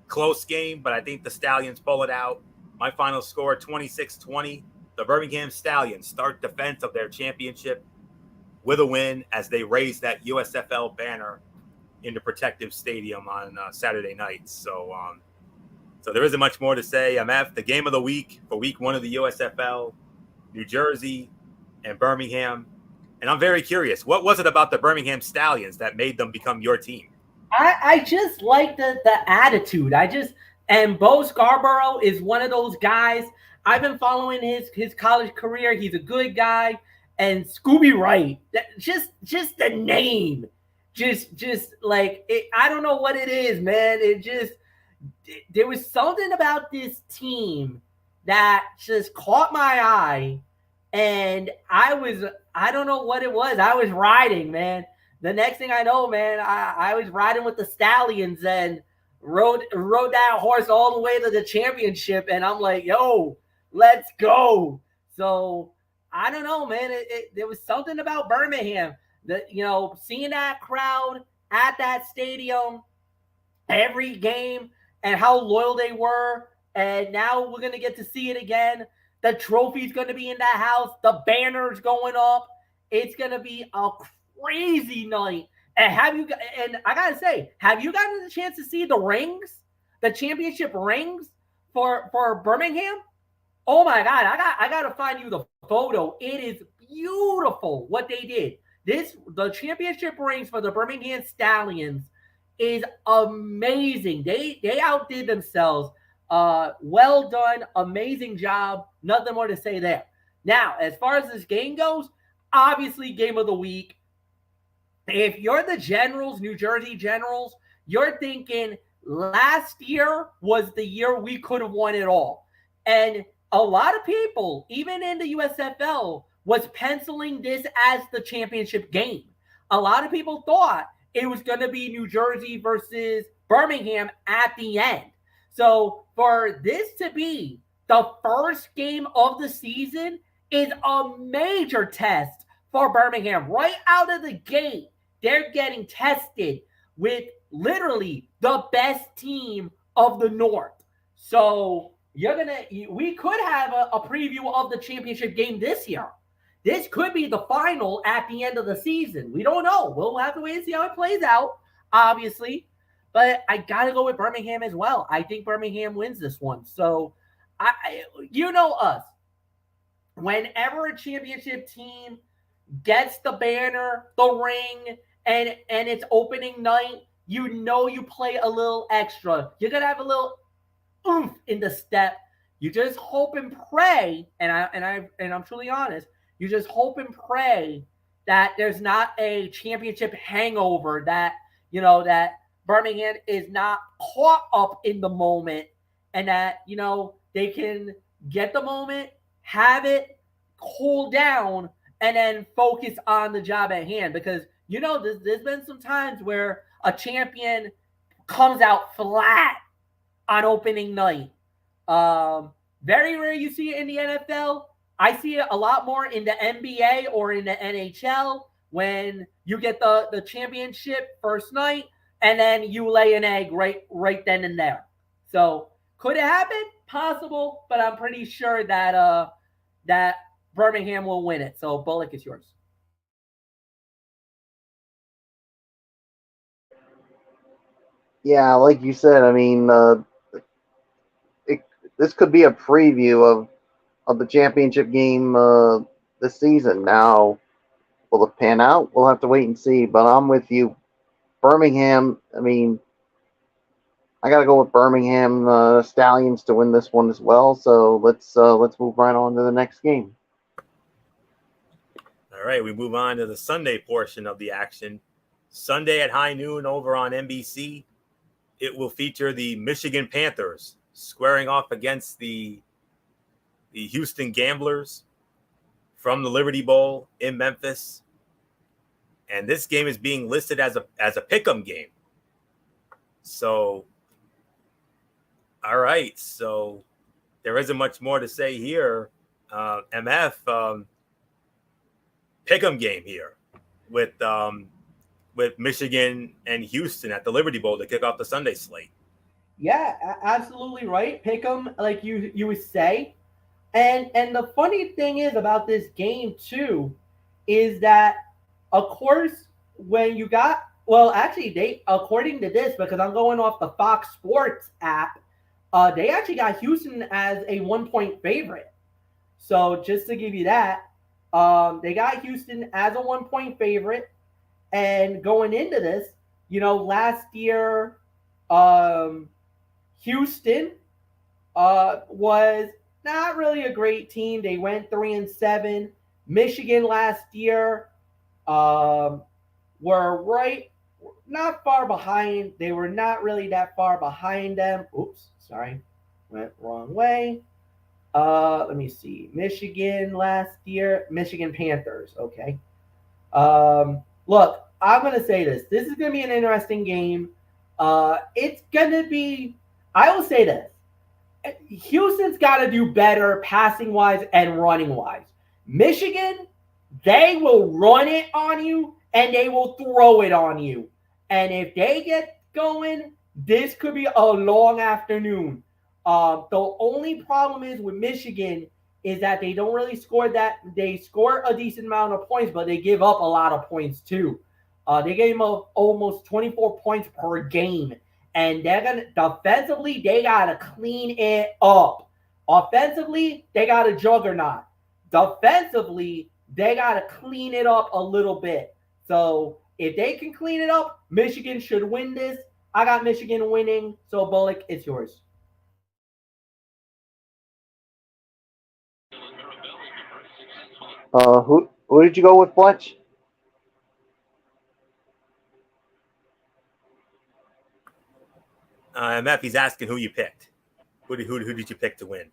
Close game, but I think the Stallions pull it out. My final score, 26-20. The Birmingham Stallions start defense of their championship with a win as they raise that USFL banner into Protective Stadium on Saturday night. So there isn't much more to say. MF, the game of the week for week 1 of the USFL, New Jersey and Birmingham. And I'm very curious, what was it about the Birmingham Stallions that made them become your team?
I just like the attitude. And Bo Scarborough is one of those guys. I've been following his college career. He's a good guy. And Scooby Wright, just the name just like it, I don't know what it is, man. There was something about this team that just caught my eye, and I don't know what it was. I was riding, man. The next thing I know, man, I was riding with the Stallions and rode that horse all the way to the championship, and I'm like, yo, let's go. So I don't know, man. There was something about Birmingham that, seeing that crowd at that stadium every game and how loyal they were. And now we're going to get to see it again. The trophy's going to be in that house. The banner's going up. It's going to be a crazy night. And I got to say, have you gotten the chance to see the rings, the championship rings for Birmingham? Oh my God, I got to find you the photo. It is beautiful what they did. The championship rings for the Birmingham Stallions is amazing. They outdid themselves. Well done, amazing job. Nothing more to say there. Now, as far as this game goes, obviously game of the week. If you're the Generals, New Jersey Generals, you're thinking last year was the year we could have won it all. And a lot of people, even in the USFL, was penciling this as the championship game. A lot of people thought it was going to be New Jersey versus Birmingham at the end. So for this to be the first game of the season is a major test for Birmingham. Right out of the gate, they're getting tested with literally the best team of the North. So we could have a preview of the championship game this year. This could be the final at the end of the season. We don't know. We'll have to wait and see how it plays out, obviously. But I got to go with Birmingham as well. I think Birmingham wins this one. So, you know us. Whenever a championship team gets the banner, the ring, and it's opening night, you play a little extra. You're going to have a little oomph in the step. You just hope and pray, and I'm truly honest, you just hope and pray that there's not a championship hangover, that that Birmingham is not caught up in the moment, and that they can get the moment, have it, cool down, and then focus on the job at hand. Because there's been some times where a champion comes out flat on opening night. Very rare you see it in the NFL. I see it a lot more in the NBA or in the NHL when you get the championship first night and then you lay an egg right then and there. So could it happen? Possible, but I'm pretty sure that that Birmingham will win it. So Bullock, is yours.
Yeah, like you said, I mean, this could be a preview of the championship game this season. Now, will it pan out? We'll have to wait and see. But I'm with you, Birmingham. I mean, I got to go with Birmingham Stallions to win this one as well. So let's move right on to the next game.
All right, we move on to the Sunday portion of the action. Sunday at high noon over on NBC. It will feature the Michigan Panthers squaring off against the Houston Gamblers from the Liberty Bowl in Memphis. And this game is being listed as a pick'em game. So, all right. So there isn't much more to say here. MF, pick'em game here with Michigan and Houston at the Liberty Bowl to kick off the Sunday slate.
Yeah, absolutely right. Pick them, like you would say. And the funny thing is about this game too, is that of course when you got actually according to this, because I'm going off the Fox Sports app, they actually got Houston as a 1-point favorite. So just to give you that, they got Houston as a 1-point favorite, and going into this, last year, Houston was not really a great team. They went 3-7. Michigan last year were right not far behind. They were not really that far behind them. Oops, sorry, went wrong way. Let me see. Michigan last year, Michigan Panthers. Okay. Look, I'm gonna say this. This is gonna be an interesting game. It's gonna be. I will say this. Houston's got to do better passing wise and running wise. Michigan, they will run it on you and they will throw it on you. And if they get going, this could be a long afternoon. The only problem is with Michigan is that they don't really score that. They score a decent amount of points, but they give up a lot of points too. They gave up almost 24 points per game, and they're gonna defensively they gotta clean it up. Offensively, they got a juggernaut. Defensively, they gotta clean it up a little bit. So if they can clean it up, Michigan should win this. I got Michigan winning. So Bullock, it's yours.
Who did you go with, Fletch?
MF, he's asking who you picked. Who did you pick to win?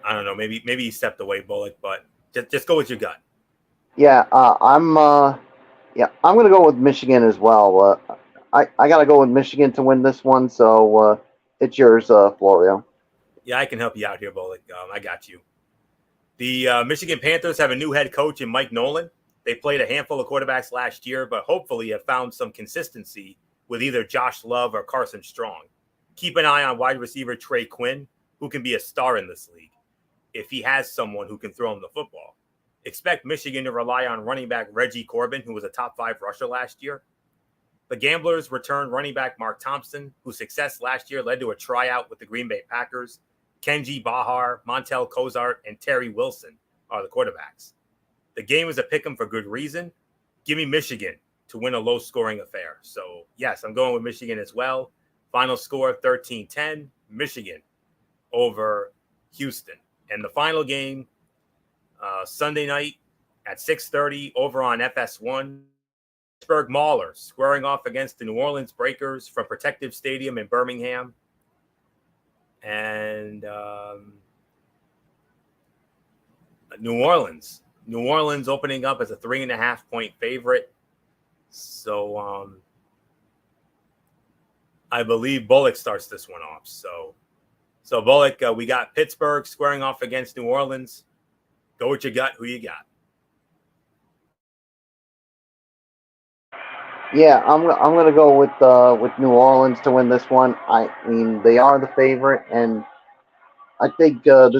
I don't know. Maybe he stepped away, Bullock, but just go with your gut.
Yeah, I'm gonna go with Michigan as well. I gotta go with Michigan to win this one, so it's yours, Florio.
Yeah, I can help you out here, Bullock. I got you. The Michigan Panthers have a new head coach in Mike Nolan. They played a handful of quarterbacks last year, but hopefully have found some consistency with either Josh Love or Carson Strong. Keep an eye on wide receiver Trey Quinn, who can be a star in this league if he has someone who can throw him the football. Expect Michigan to rely on running back Reggie Corbin, who was a top 5 rusher last year. The Gamblers returned running back Mark Thompson, whose success last year led to a tryout with the Green Bay Packers. Kenji Bahar, Montel Cozart, and Terry Wilson are the quarterbacks. The game is a pick'em for good reason. Give me Michigan to win a low-scoring affair. So, yes, I'm going with Michigan as well. Final score 13-10, Michigan over Houston. And the final game, Sunday night at 6:30 over on FS1. Pittsburgh Maulers squaring off against the New Orleans Breakers from Protective Stadium in Birmingham. And New Orleans opening up as a 3.5-point favorite. So I believe Bullock starts this one off. So Bullock, we got Pittsburgh squaring off against New Orleans. Go with your gut. Who you got?
Yeah, I'm gonna go with New Orleans to win this one. I mean, they are the favorite, and I think they're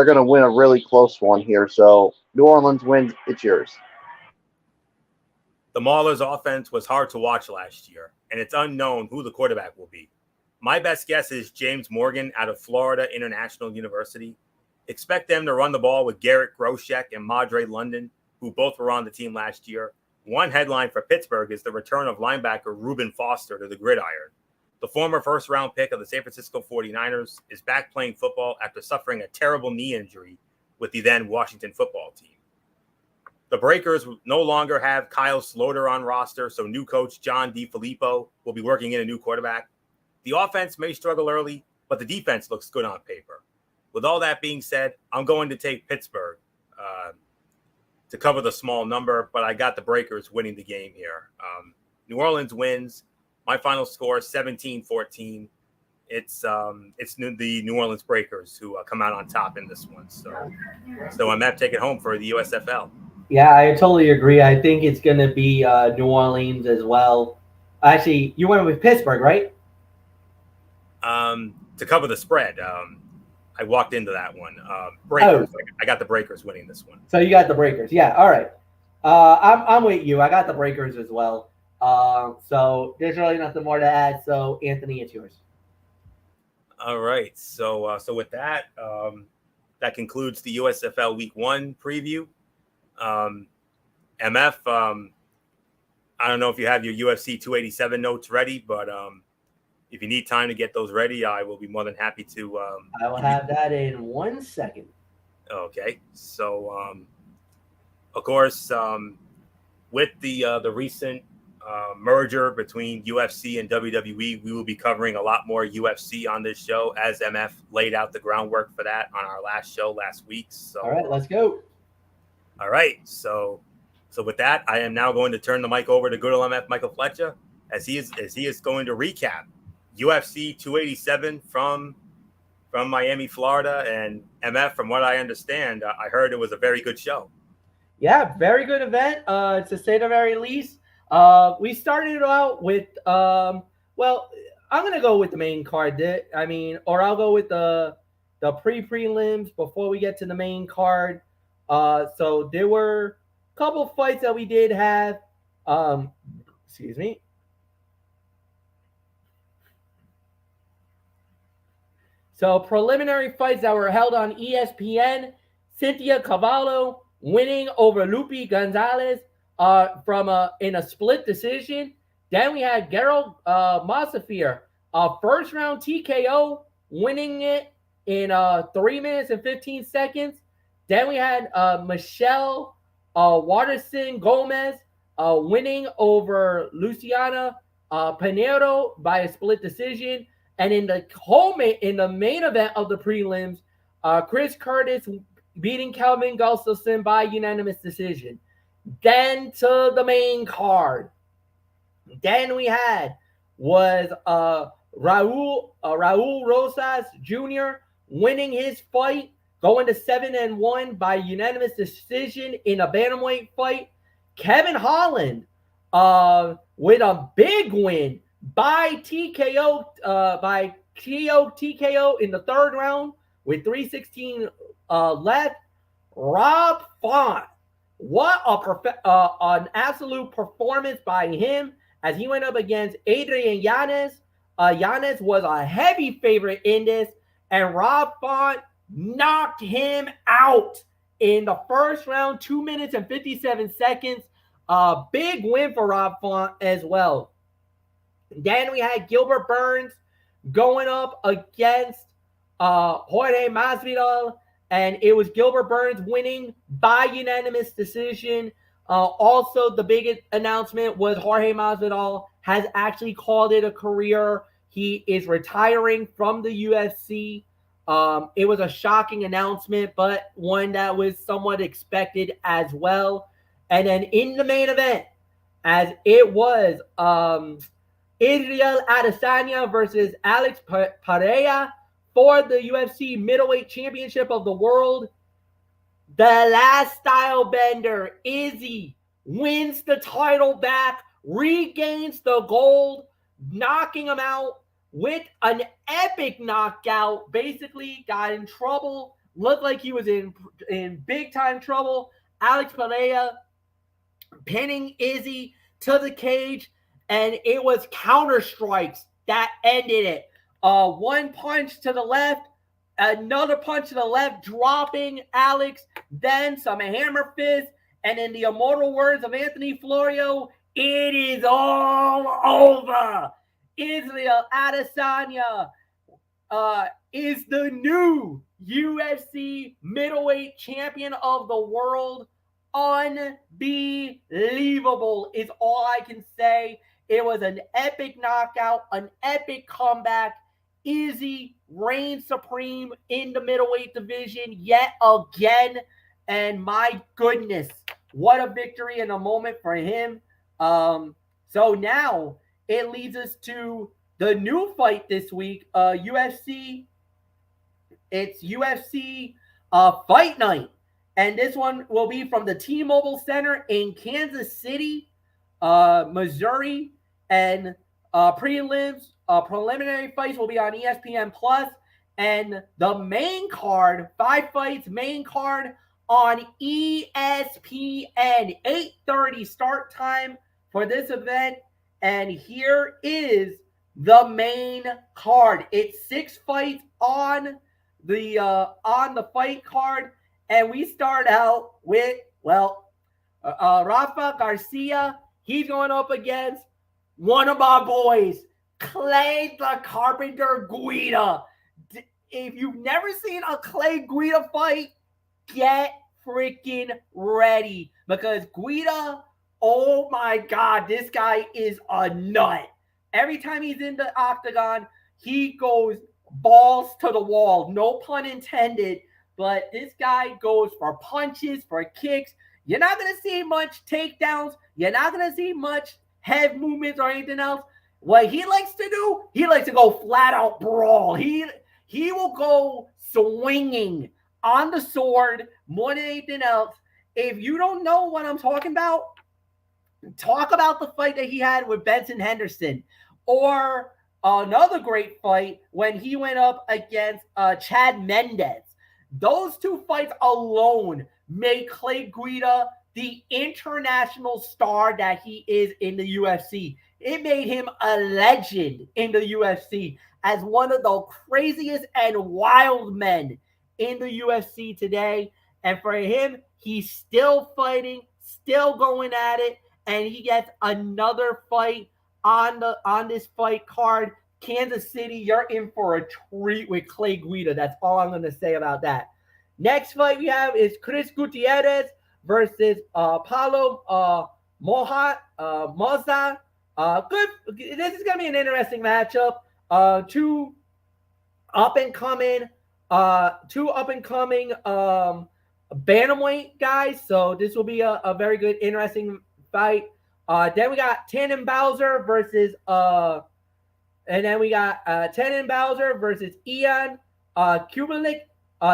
gonna win a really close one here. So New Orleans wins. It's yours.
The Maulers' offense was hard to watch last year, and it's unknown who the quarterback will be. My best guess is James Morgan out of Florida International University. Expect them to run the ball with Garrett Groshek and Madre London, who both were on the team last year. One headline for Pittsburgh is the return of linebacker Reuben Foster to the gridiron. The former first-round pick of the San Francisco 49ers is back playing football after suffering a terrible knee injury with the then Washington football team. The Breakers no longer have Kyle Sloter on roster, so new coach John DeFilippo will be working in a new quarterback. The offense may struggle early, but the defense looks good on paper. With all that being said, I'm going to take Pittsburgh to cover the small number, but I got the Breakers winning the game here. New Orleans wins. My final score is 17-14. It's the New Orleans Breakers who come out on top in this one. So I'm going to take it home for the USFL.
Yeah, I totally agree. I think it's going to be New Orleans as well. Actually, you went with Pittsburgh, right?
To cover the spread, I walked into that one. Breakers. Oh. I got the Breakers winning this one.
So you got the Breakers. Yeah, all right. I'm with you. I got the Breakers as well. So there's really nothing more to add. So, Anthony, it's yours.
All right. So with that, that concludes the USFL Week 1 preview. MF, I don't know if you have your UFC 287 notes ready, but if you need time to get those ready, I will be more than happy to.
I will have that in 1 second.
Okay. So, of course, with the recent merger between UFC and WWE, we will be covering a lot more UFC on this show, as MF laid out the groundwork for that on our last show last week. So,
all right, let's go.
All right, so with that, I am now going to turn the mic over to good old MF Michael Fletcher as he is going to recap UFC 287 from Miami, Florida. And MF, from what I understand, I heard it was a very good show.
Yeah, very good event, to say the very least. We started out with, well, I'm going to go with the main card. Or I'll go with the prelims before we get to the main card. So there were a couple fights that we did have. Excuse me. So preliminary fights that were held on ESPN: Cynthia Cavallo winning over Lupi Gonzalez in a split decision. Then we had Gerald Masafir, first round TKO, winning it in 3 minutes and 15 seconds. Then we had Michelle Waterson Gomez winning over Luciana Pinheiro by a split decision. And in the main event of the prelims, Chris Curtis beating Kelvin Gustafson by unanimous decision. Then to the main card. Then we had was Raul Rosas Jr. winning his fight, going to 7-1 by unanimous decision in a bantamweight fight. Kevin Holland with a big win by TKO in the third round with 3:16 left. Rob Font, what an absolute performance by him as he went up against Adrian Yanez. Yanez was a heavy favorite in this, and Rob Font knocked him out in the first round, 2 minutes and 57 seconds. Big win for Rob Font as well. Then we had Gilbert Burns going up against Jorge Masvidal, and it was Gilbert Burns winning by unanimous decision. Also, the big announcement was Jorge Masvidal has actually called it a career. He is retiring from the UFC. It was a shocking announcement, but one that was somewhat expected as well. And then in the main event, as it was Israel Adesanya versus Alex Pereira for the UFC middleweight championship of the world. The last style bender, Izzy, wins the title back, regains the gold, knocking him out with an epic knockout. Basically got in trouble, looked like he was in big time trouble. Alex Pereira pinning Izzy to the cage, and it was counter strikes that ended it. One punch to the left, another punch to the left, dropping Alex, then some hammer fist, and in the immortal words of Anthony Florio, it is all over. Israel Adesanya is the new UFC middleweight champion of the world. Unbelievable is all I can say. It was an epic knockout, an epic comeback. Izzy reigns supreme in the middleweight division yet again. And my goodness, what a victory and a moment for him. So now it leads us to the new fight this week, UFC. It's UFC Fight Night. And this one will be from the T-Mobile Center in Kansas City, Missouri. And preliminary fights will be on ESPN Plus. And the main card, 5 fights, main card on ESPN, 8:30 start time for this event. And here is the main card. It's 6 fights on the fight card. And we start out with, Rafa Garcia. He's going up against one of my boys, Clay the Carpenter Guida. If you've never seen a Clay Guida fight, get freaking ready. Because Guida Oh my God, this guy is a nut. Every time he's in the octagon, he goes balls to the wall. No pun intended, but this guy goes for punches, for kicks. You're not going to see much takedowns. You're not going to see much head movements or anything else. What he likes to do, he likes to go flat out brawl. He will go swinging on the sword more than anything else. If you don't know what I'm talking about, talk about the fight that he had with Benson Henderson, or another great fight when he went up against Chad Mendez. Those two fights alone made Clay Guida the international star that he is in the UFC. It made him a legend in the UFC as one of the craziest and wild men in the UFC today. And for him, he's still fighting, still going at it, and he gets another fight on this fight card. Kansas City, you're in for a treat with Clay Guida. That's all I'm going to say about that. Next fight we have is Chris Gutierrez versus Paulo Moza. Good. This is going to be an interesting matchup. Two up and coming bantamweight guys. So this will be a very good, interesting fight. Then we got Tannen Bowser versus Ian Kubalik.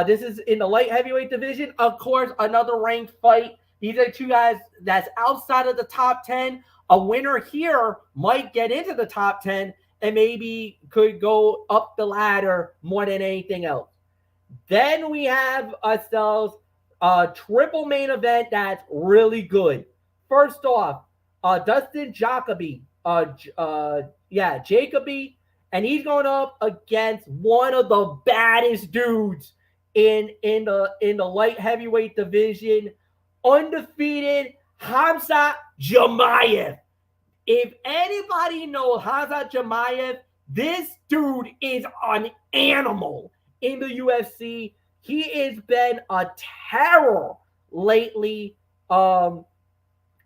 This is in the light heavyweight division. Of course, another ranked fight. These are two guys that's outside of the top 10. A winner here might get into the top 10 and maybe could go up the ladder more than anything else. Then we have ourselves a triple main event that's really good. First off, Dustin Jacoby, Jacoby, and he's going up against one of the baddest dudes in the light heavyweight division, undefeated Khamzat Chimaev. If anybody knows Khamzat Chimaev, this dude is an animal in the UFC. He has been a terror lately.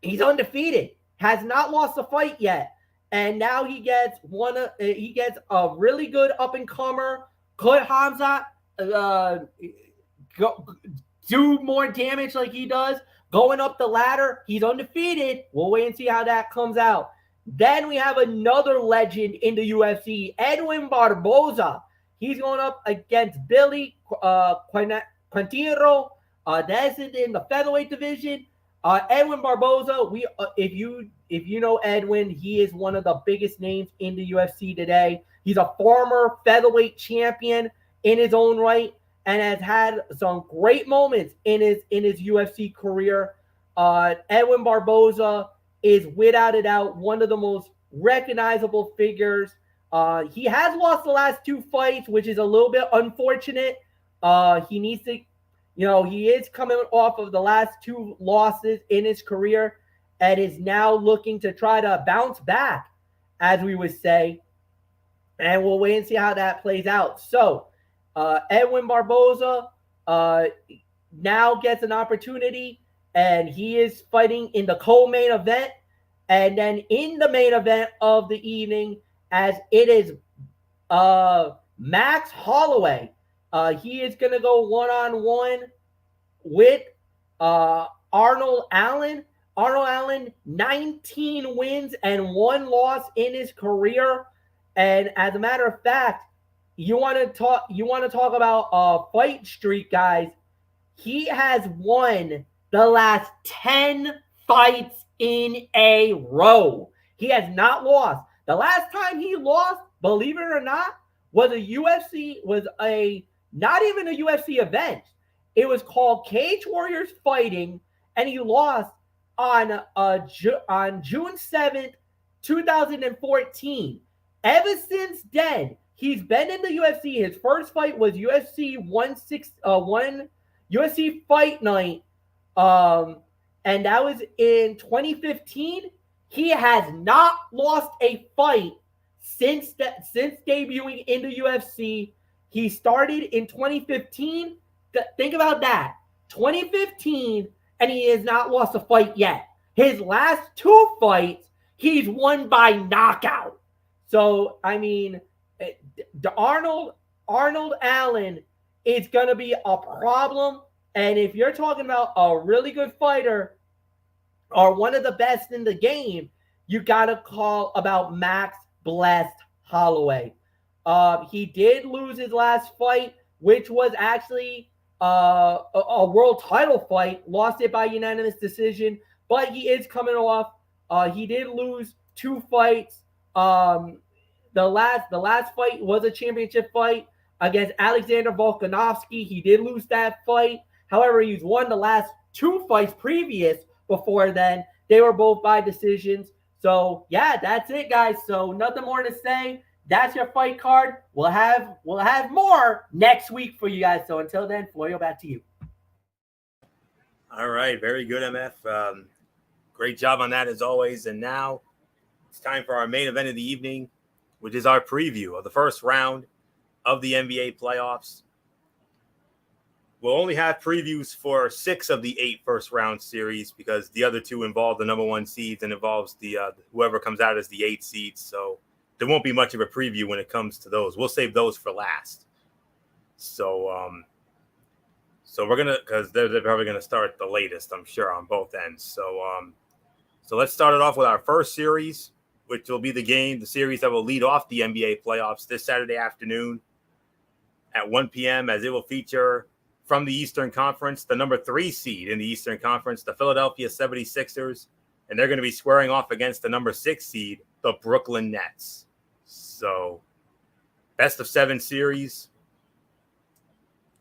He's undefeated, has not lost a fight yet, and now he gets a really good up and comer. Could Khamzat do more damage like he does going up the ladder? He's undefeated. We'll wait and see how that comes out. Then we have another legend in the UFC, Edwin Barboza. He's going up against Billy Quintero. That's in the featherweight division. Edwin Barboza, if you know Edwin, he is one of the biggest names in the UFC today. He's a former featherweight champion in his own right and has had some great moments in his UFC career. Edwin Barboza is without a doubt one of the most recognizable figures. He has lost the last two fights, which is a little bit unfortunate. He needs to, he is coming off of the last two losses in his career and is now looking to try to bounce back, as we would say. And we'll wait and see how that plays out. So, Edwin Barboza now gets an opportunity, and he is fighting in the co-main event. And then in the main event of the evening, as it is Max Holloway. He is going to go one-on-one with Arnold Allen. Arnold Allen, 19 wins and 1 loss in his career. And as a matter of fact, you want to talk about a fight streak, guys. He has won the last 10 fights in a row. He has not lost. The last time he lost, believe it or not, was not even a UFC event. It was called Cage Warriors Fighting, and he lost on June 7th, 2014. Ever since then, he's been in the UFC. His first fight was UFC Fight Night, and that was in 2015. He has not lost a fight since debuting in the UFC. He started in 2015. Think about that. 2015, and he has not lost a fight yet. His last 2 fights, he's won by knockout. So, I mean, the Arnold Allen is going to be a problem. And if you're talking about a really good fighter or one of the best in the game, you got to call about Max Blessed Holloway. He did lose his last fight, which was actually a world title fight. Lost it by unanimous decision, but he is coming off. He did lose 2 fights. The last fight was a championship fight against Alexander Volkanovski. He did lose that fight. However, he's won the last 2 fights previous before then. They were both by decisions. So yeah, that's it, guys. So nothing more to say. That's your fight card. We'll have more next week for you guys. So until then, Florio, back to you.
All right, very good, MF. Great job on that as always. And now it's time for our main event of the evening, which is our preview of the first round of the NBA playoffs. We'll only have previews for 6 of the 8 first round series because the other 2 involve the number 1 seeds and involves the whoever comes out as the 8 seeds. So there won't be much of a preview when it comes to those. We'll save those for last. So we're gonna, because they're probably gonna start the latest, I'm sure, on both ends. So let's start it off with our first series, which will be the series that will lead off the NBA playoffs this Saturday afternoon at 1 p.m. as it will feature from the Eastern Conference, the number 3 seed in the Eastern Conference, the Philadelphia 76ers, and they're going to be squaring off against the number 6 seed, the Brooklyn Nets. So, best of 7 series.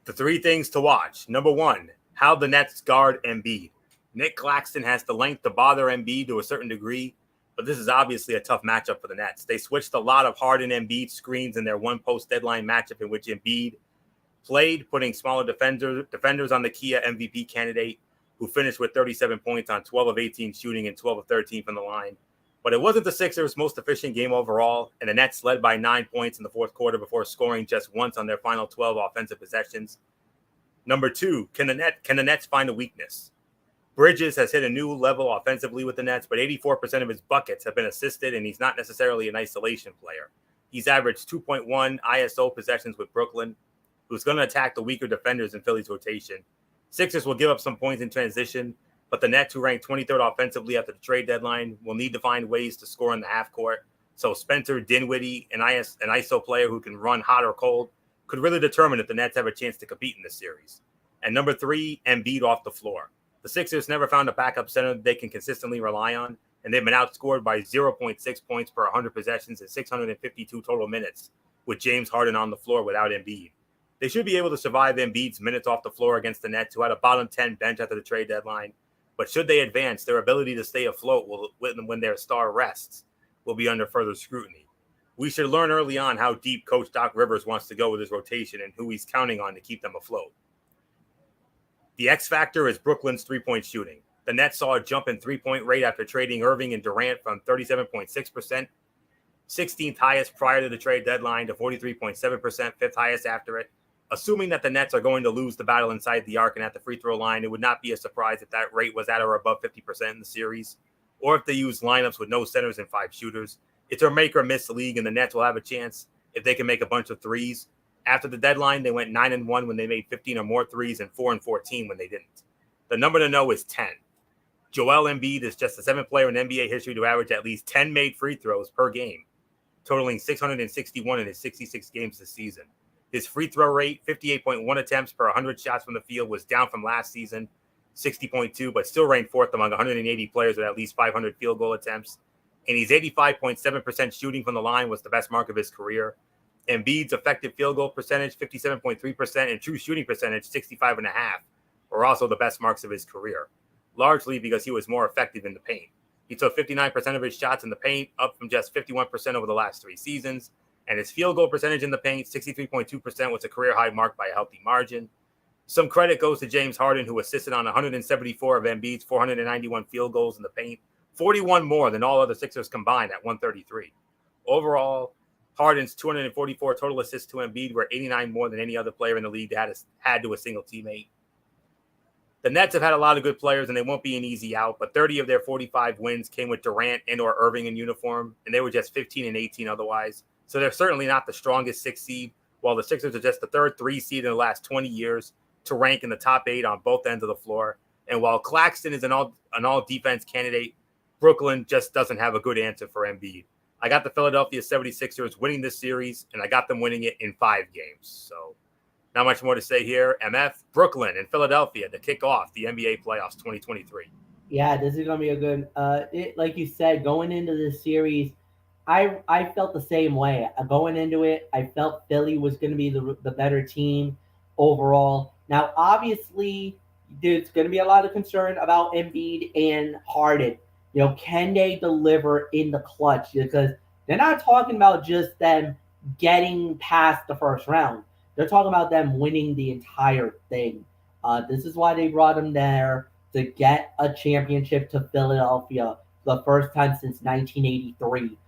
The 3 things to watch. Number 1, how the Nets guard Embiid. Nick Claxton has the length to bother Embiid to a certain degree, but this is obviously a tough matchup for the Nets. They switched a lot of Harden Embiid screens in their one post-deadline matchup in which Embiid played, putting smaller defenders on the Kia MVP candidate, who finished with 37 points on 12 of 18 shooting and 12 of 13 from the line. But it wasn't the Sixers' most efficient game overall, and the Nets led by 9 points in the fourth quarter before scoring just once on their final 12 offensive possessions. Number 2, can the Nets find a weakness? Bridges has hit a new level offensively with the Nets, but 84% of his buckets have been assisted, and he's not necessarily an isolation player. He's averaged 2.1 ISO possessions with Brooklyn, who's going to attack the weaker defenders in Philly's rotation. Sixers will give up some points in transition, but the Nets, who ranked 23rd offensively after the trade deadline, will need to find ways to score in the half court. So Spencer Dinwiddie, an ISO player who can run hot or cold, could really determine if the Nets have a chance to compete in this series. And number 3, Embiid off the floor. The Sixers never found a backup center that they can consistently rely on, and they've been outscored by 0.6 points per 100 possessions and 652 total minutes with James Harden on the floor without Embiid. They should be able to survive Embiid's minutes off the floor against the Nets, who had a bottom 10 bench after the trade deadline. But should they advance, their ability to stay afloat when their star rests will be under further scrutiny. We should learn early on how deep Coach Doc Rivers wants to go with his rotation and who he's counting on to keep them afloat. The X factor is Brooklyn's three-point shooting. The Nets saw a jump in three-point rate after trading Irving and Durant from 37.6%, 16th highest prior to the trade deadline, to 43.7%, 5th highest after it. Assuming that the Nets are going to lose the battle inside the arc and at the free throw line, it would not be a surprise if that rate was at or above 50% in the series, or if they use lineups with no centers and 5 shooters. It's a make or miss league, and the Nets will have a chance if they can make a bunch of threes. After the deadline, they went 9-1 when they made 15 or more threes and 4-14 when they didn't. The number to know is 10. Joel Embiid is just the 7th player in NBA history to average at least 10 made free throws per game, totaling 661 in his 66 games this season. His free throw rate, 58.1 attempts per 100 shots from the field, was down from last season, 60.2, but still ranked 4th among 180 players with at least 500 field goal attempts. And he's 85.7% shooting from the line, was the best mark of his career. Embiid's effective field goal percentage, 57.3%, and true shooting percentage, 65.5%, were also the best marks of his career, largely because he was more effective in the paint. He took 59% of his shots in the paint, up from just 51% over the last 3 seasons. And his field goal percentage in the paint, 63.2%, was a career-high mark by a healthy margin. Some credit goes to James Harden, who assisted on 174 of Embiid's 491 field goals in the paint, 41 more than all other Sixers combined at 133. Overall, Harden's 244 total assists to Embiid were 89 more than any other player in the league that had to a single teammate. The Nets have had a lot of good players, and they won't be an easy out, but 30 of their 45 wins came with Durant and or Irving in uniform, and they were just 15 and 18 otherwise. So they're certainly not the strongest 6 seed, while the Sixers are just the third 3 seed in the last 20 years to rank in the top 8 on both ends of the floor. And while Claxton is an all-defense candidate, Brooklyn just doesn't have a good answer for Embiid. I got the Philadelphia 76ers winning this series, and I got them winning it in 5 games. So not much more to say here. MF, Brooklyn, and Philadelphia to kick off the NBA playoffs 2023.
Yeah, this is going to be a good like you said, going into this series, I felt the same way. Going into it, I felt Philly was going to be the better team overall. Now, obviously, there's going to be a lot of concern about Embiid and Harden. Can they deliver in the clutch? Because they're not talking about just them getting past the first round. They're talking about them winning the entire thing. This is why they brought him there, to get a championship to Philadelphia the first time since 1983.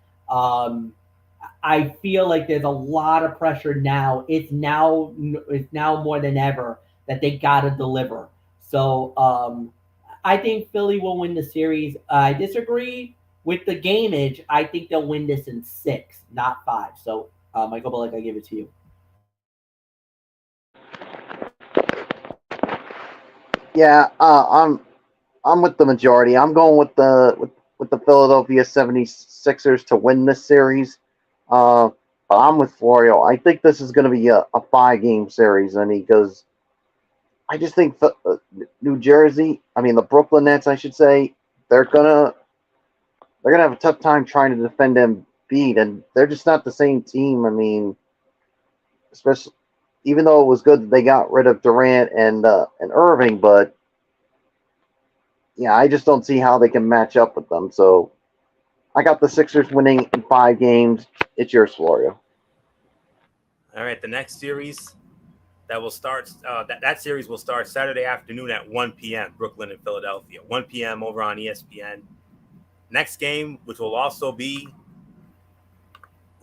I feel like there's a lot of pressure now. It's now more than ever that they got to deliver. So I think Philly will win the series. I disagree with the gameage. I think they'll win this in 6, not 5. So Michael Bullock, I give it to you.
Yeah, I'm with the majority. I'm going with the Philadelphia 76ers to win this series. But I'm with Florio. I think this is going to be a 5-game series. I mean, because I just think New Jersey, the Brooklyn Nets, I should say, they're gonna have a tough time trying to defend Embiid, and they're just not the same team. Especially even though it was good that they got rid of Durant and Irving, but yeah, I just don't see how they can match up with them. So I got the Sixers winning in 5 games. It's yours, Florio.
All right, the next series that will start that series will start Saturday afternoon at 1 p.m. Brooklyn and Philadelphia, 1 p.m. over on ESPN. Next game, which will also be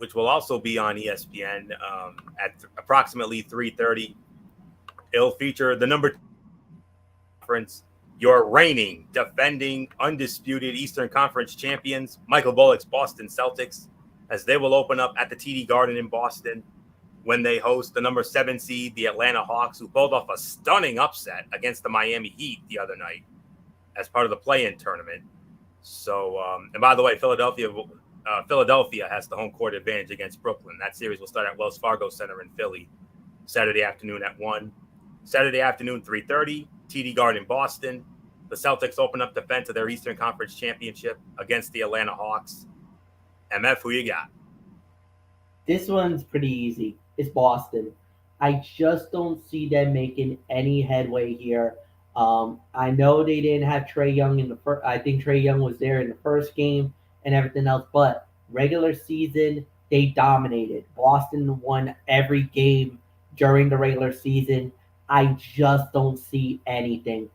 on ESPN at approximately 3:30. It'll feature the number 2 conference, your reigning, defending, undisputed Eastern Conference champions, Michael Bullock's Boston Celtics, as they will open up at the TD Garden in Boston when they host the number 7 seed, the Atlanta Hawks, who pulled off a stunning upset against the Miami Heat the other night as part of the play-in tournament. So, and by the way, Philadelphia has the home court advantage against Brooklyn. That series will start at Wells Fargo Center in Philly, Saturday afternoon at 1. Saturday afternoon, 3:30, TD Garden, Boston. The Celtics open up defense of their Eastern Conference championship against the Atlanta Hawks. MF, who you got?
This one's pretty easy. It's Boston. I just don't see them making any headway here. I know they didn't have Trae Young in the first. I think Trae Young was there in the first game and everything else, but regular season, they dominated. Boston won every game during the regular season. I just don't see anything.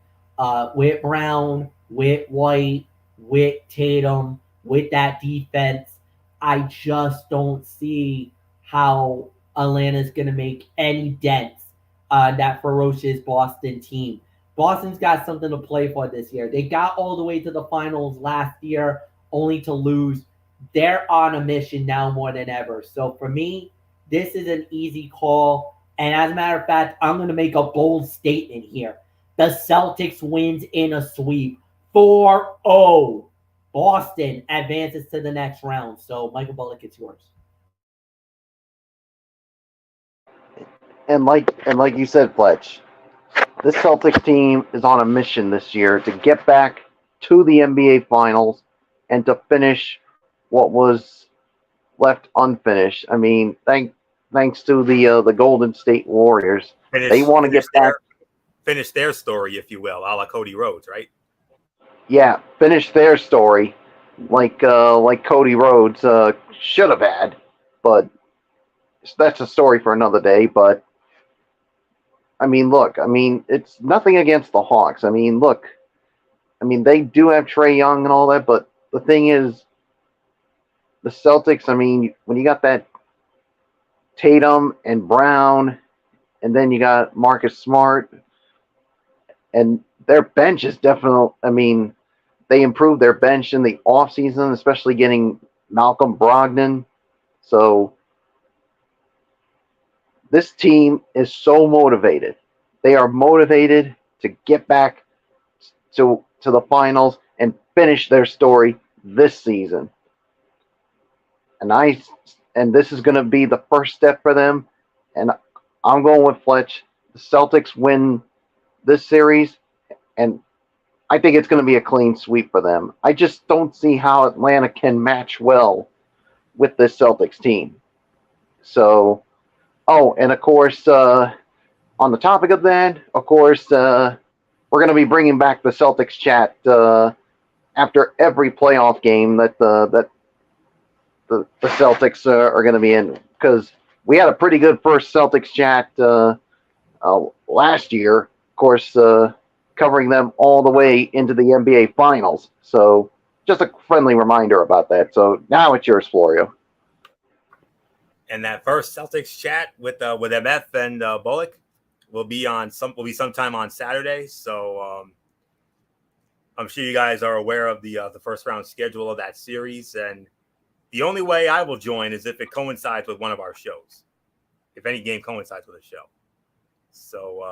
With Brown, with White, with Tatum, with that defense, I just don't see how Atlanta's going to make any dents on that ferocious Boston team. Boston's got something to play for this year. They got all the way to the finals last year, only to lose. They're on a mission now more than ever. So for me, this is an easy call. And as a matter of fact, I'm going to make a bold statement here. The Celtics wins in a sweep. 4-0. Boston advances to the next round. So, Michael Bullock, it's yours.
And like you said, Fletch, this Celtics team is on a mission this year to get back to the NBA Finals and to finish what was left unfinished. Thanks to the Golden State Warriors, they want to get back.
Finish their story, if you will, a la Cody Rhodes, right?
Yeah, finish their story like Cody Rhodes should have had, but that's a story for another day. But it's nothing against the Hawks. They do have Trae Young and all that, but the thing is, the Celtics, when you got that Tatum and Brown, and then you got Marcus Smart, And their bench is definitely, I mean, they improved their bench in the offseason, especially getting Malcolm Brogdon. So this team is so motivated. They are motivated to get back to the finals and finish their story this season. And this is going to be the first step for them. And I'm going with Fletch. The Celtics win this series, and I think it's going to be a clean sweep for them. I just don't see how Atlanta can match well with this Celtics team. So, and of course, on the topic of that, of course, we're going to be bringing back the Celtics chat after every playoff game that the Celtics are going to be in, because we had a pretty good first Celtics chat last year, of course, covering them all the way into the NBA Finals. So just a friendly reminder about that. So now it's yours, Florio.
And that first Celtics chat with MF and Bullock will be sometime on Saturday. So I'm sure you guys are aware of the first round schedule of that series, and the only way I will join is if it coincides with one of our shows. If any game coincides with a show. So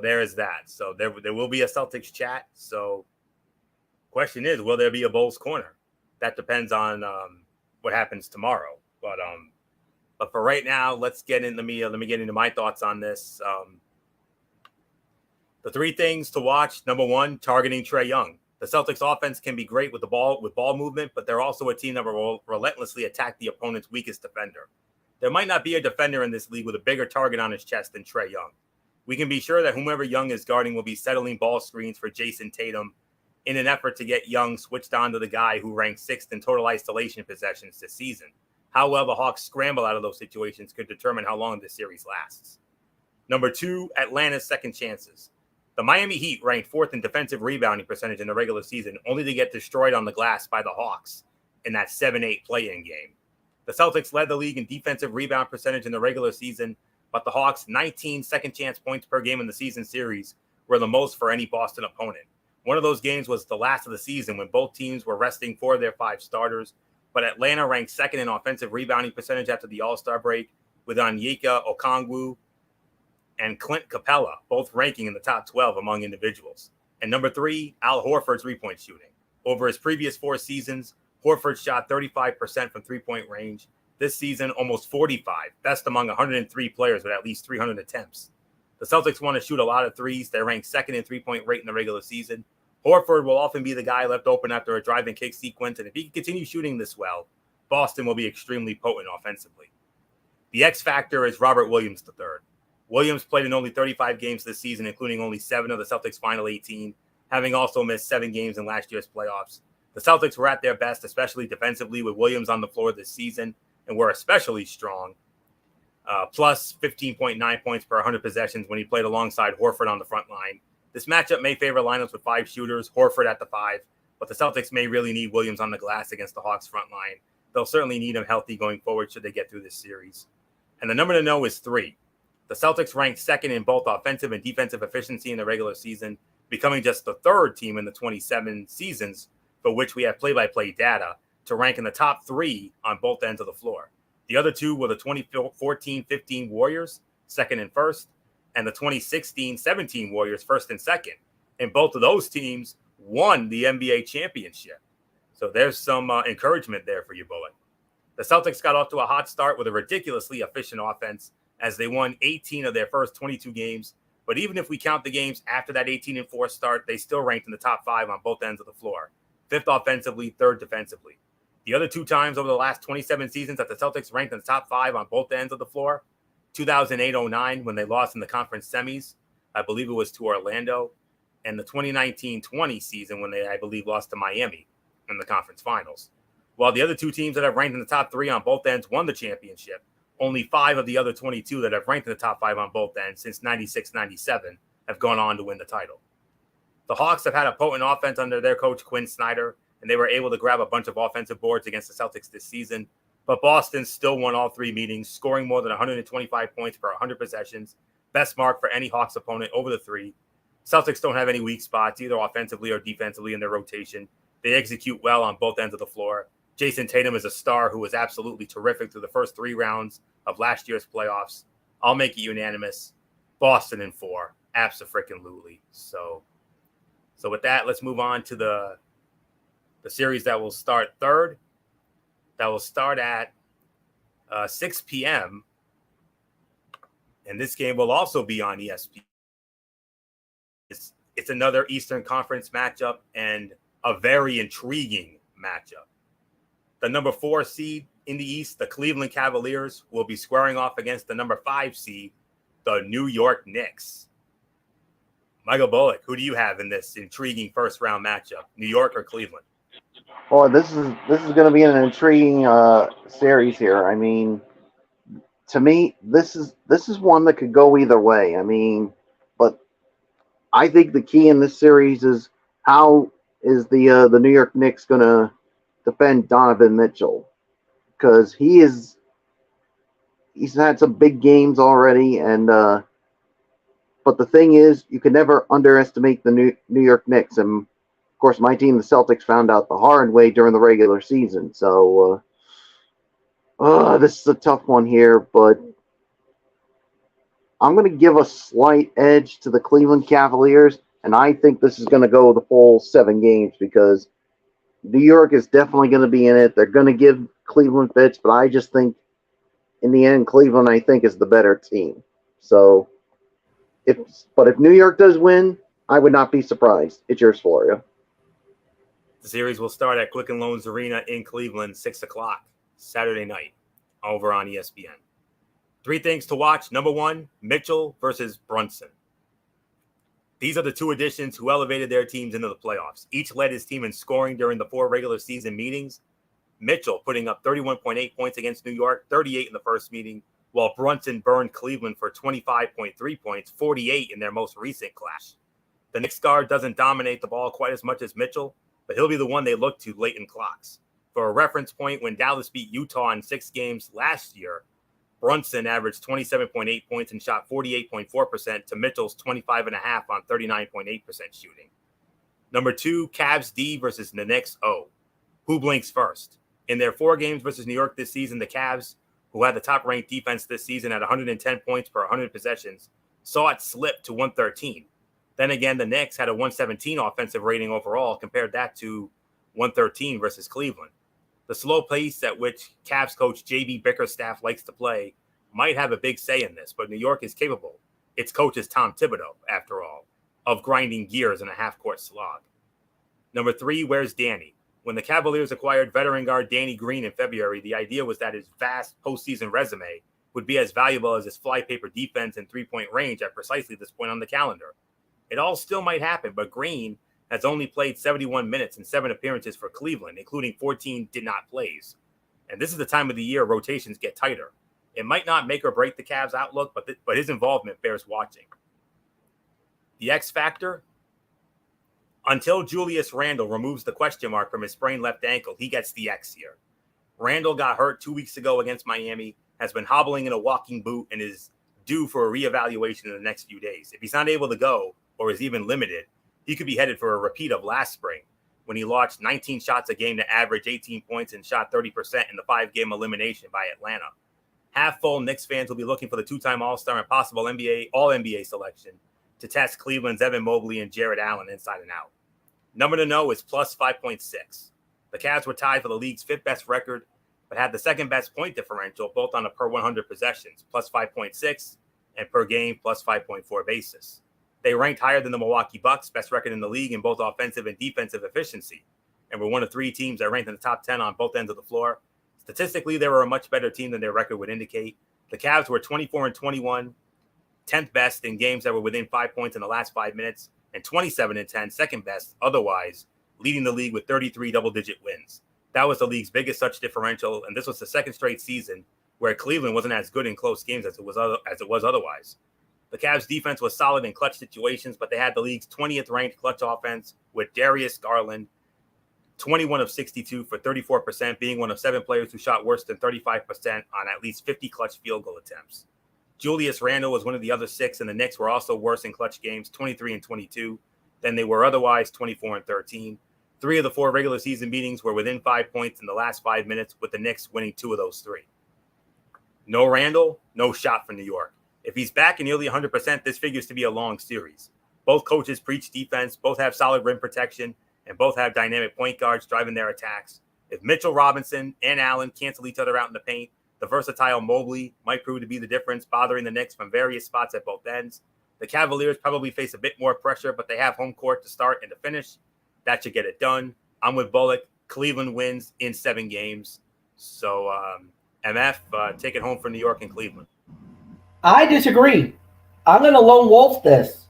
there is that. So there will be a Celtics chat. So question is, will there be a Bulls corner? That depends on what happens tomorrow. But for right now, let me get into my thoughts on this. The three things to watch: number one, targeting Trae Young. The Celtics offense can be great with ball movement, but they're also a team that will relentlessly attack the opponent's weakest defender. There might not be a defender in this league with a bigger target on his chest than Trae Young. We can be sure that whomever Young is guarding will be settling ball screens for Jason Tatum in an effort to get Young switched on to the guy who ranks 6th in total isolation possessions this season. How well the Hawks scramble out of those situations could determine how long this series lasts. Number two, Atlanta's second chances. The Miami Heat ranked 4th in defensive rebounding percentage in the regular season, only to get destroyed on the glass by the Hawks in that 7-8 play-in game. The Celtics led the league in defensive rebound percentage in the regular season, but the Hawks' 19 second-chance points per game in the season series were the most for any Boston opponent. One of those games was the last of the season when both teams were resting 4 of their 5 starters, but Atlanta ranked 2nd in offensive rebounding percentage after the All-Star break, with Onyeka Okongwu and Clint Capella, both ranking in the top 12 among individuals. And number 3, Al Horford's three-point shooting. Over his previous 4 seasons, Horford shot 35% from three-point range. This season, almost 45, best among 103 players with at least 300 attempts. The Celtics want to shoot a lot of threes. They rank 2nd in three-point rate in the regular season. Horford will often be the guy left open after a drive and kick sequence, and if he can continue shooting this well, Boston will be extremely potent offensively. The X factor is Robert Williams III. Williams played in only 35 games this season, including only 7 of the Celtics' final 18, having also missed 7 games in last year's playoffs. The Celtics were at their best, especially defensively, with Williams on the floor this season, and were especially strong, plus 15.9 points per 100 possessions when he played alongside Horford on the front line. This matchup may favor lineups with 5 shooters, Horford at the 5, but the Celtics may really need Williams on the glass against the Hawks' front line. They'll certainly need him healthy going forward should they get through this series. And the number to know is 3. The Celtics ranked 2nd in both offensive and defensive efficiency in the regular season, becoming just the 3rd team in the 27 seasons for which we have play-by-play data to rank in the top 3 on both ends of the floor. The other 2 were the 2014-15 Warriors, 2nd and 1st, and the 2016-17 Warriors, 1st and 2nd. And both of those teams won the NBA championship. So there's some encouragement there for you, Bullet. The Celtics got off to a hot start with a ridiculously efficient offense as they won 18 of their first 22 games. But even if we count the games after that 18-4 start, they still ranked in the top 5 on both ends of the floor. 5th offensively, 3rd defensively. The other 2 times over the last 27 seasons that the Celtics ranked in the top 5 on both ends of the floor, 2008-09 when they lost in the conference semis, I believe it was to Orlando, and the 2019-20 season when they, I believe, lost to Miami in the conference finals. While the other 2 teams that have ranked in the top 3 on both ends won the championship, only 5 of the other 22 that have ranked in the top 5 on both ends since 96-97 have gone on to win the title. The Hawks have had a potent offense under their coach, Quinn Snyder, and they were able to grab a bunch of offensive boards against the Celtics this season. But Boston still won all 3 meetings, scoring more than 125 points per 100 possessions, best mark for any Hawks opponent over the 3. Celtics don't have any weak spots, either offensively or defensively in their rotation. They execute well on both ends of the floor. Jason Tatum is a star who was absolutely terrific through the first 3 rounds of last year's playoffs. I'll make it unanimous. Boston in 4. Abso-freaking-lutely. So with that, let's move on to the series that will start third. That will start at 6 p.m. And this game will also be on ESPN. It's another Eastern Conference matchup and a very intriguing matchup. The number 4 seed in the East, the Cleveland Cavaliers, will be squaring off against the number 5 seed, the New York Knicks. Michael Bullock, who do you have in this intriguing first-round matchup, New York or Cleveland?
Well, this is going to be an intriguing series here. I mean, to me, this is one that could go either way. I mean, but I think the key in this series is how is the New York Knicks going to defend Donovan Mitchell, because he's had some big games already, and but the thing is, you can never underestimate the New York Knicks, and of course, my team, the Celtics, found out the hard way during the regular season. So this is a tough one here, but I'm going to give a slight edge to the Cleveland Cavaliers, and I think this is going to go the full 7 games because New York is definitely going to be in it. They're going to give Cleveland fits, but I just think in the end, Cleveland, I think, is the better team. So, if New York does win, I would not be surprised. It's yours, Florio.
The series will start at Quicken Loans Arena in Cleveland, 6 o'clock, Saturday night, over on ESPN. 3 things to watch. Number 1, Mitchell versus Brunson. These are the 2 additions who elevated their teams into the playoffs. Each led his team in scoring during the 4 regular season meetings. Mitchell putting up 31.8 points against New York, 38 in the first meeting, while Brunson burned Cleveland for 25.3 points, 48 in their most recent clash. The Knicks guard doesn't dominate the ball quite as much as Mitchell, but he'll be the one they look to late in clocks. For a reference point, when Dallas beat Utah in 6 games last year, Brunson averaged 27.8 points and shot 48.4% to Mitchell's 25.5 on 39.8% shooting. Number 2, Cavs D versus the Knicks O. Who blinks first? In their 4 games versus New York this season, the Cavs, who had the top-ranked defense this season at 110 points per 100 possessions, saw it slip to 113. Then again, the Knicks had a 117 offensive rating overall, compared that to 113 versus Cleveland. The slow pace at which Cavs coach J.B. Bickerstaff likes to play might have a big say in this, but New York is capable. Its coach is Tom Thibodeau, after all, of grinding gears in a half-court slog. Number 3, where's Danny? When the Cavaliers acquired veteran guard Danny Green in February, the idea was that his vast postseason resume would be as valuable as his flypaper defense and three-point range at precisely this point on the calendar. It all still might happen, but Green has only played 71 minutes in 7 appearances for Cleveland, including 14 did-not plays. And this is the time of the year rotations get tighter. It might not make or break the Cavs' outlook, but his involvement bears watching. The X factor? Until Julius Randle removes the question mark from his sprained left ankle, he gets the X here. Randle got hurt 2 weeks ago against Miami, has been hobbling in a walking boot, and is due for a reevaluation in the next few days. If he's not able to go, or is even limited, he could be headed for a repeat of last spring, when he launched 19 shots a game to average 18 points and shot 30% in the 5-game elimination by Atlanta. Half-full Knicks fans will be looking for the 2-time All-Star and possible All-NBA selection to test Cleveland's Evan Mobley and Jared Allen inside and out. Number to know is plus 5.6. The Cavs were tied for the league's 5th best record, but had the 2nd best point differential, both on a per 100 possessions, plus 5.6, and per game, plus 5.4 basis. They ranked higher than the Milwaukee Bucks, best record in the league in both offensive and defensive efficiency, and were one of 3 teams that ranked in the top 10 on both ends of the floor. Statistically, they were a much better team than their record would indicate. The Cavs were 24-21, 10th best in games that were within 5 points in the last 5 minutes, and 27-10, second best otherwise, leading the league with 33 double-digit wins. That was the league's biggest such differential, and this was the 2nd straight season where Cleveland wasn't as good in close games as it was otherwise. The Cavs' defense was solid in clutch situations, but they had the league's 20th ranked clutch offense with Darius Garland, 21 of 62 for 34%, being one of 7 players who shot worse than 35% on at least 50 clutch field goal attempts. Julius Randle was one of the other 6, and the Knicks were also worse in clutch games, 23 and 22, than they were otherwise, 24 and 13. 3 of the 4 regular season meetings were within 5 points in the last 5 minutes, with the Knicks winning 2 of those 3. No Randle, no shot for New York. If he's back and nearly 100%, this figures to be a long series. Both coaches preach defense, both have solid rim protection, and both have dynamic point guards driving their attacks. If Mitchell Robinson and Allen cancel each other out in the paint, the versatile Mobley might prove to be the difference, bothering the Knicks from various spots at both ends. The Cavaliers probably face a bit more pressure, but they have home court to start and to finish. That should get it done. I'm with Bullock. Cleveland wins in 7 games. So, MF, take it home for New York and Cleveland.
I disagree. I'm going to lone wolf this.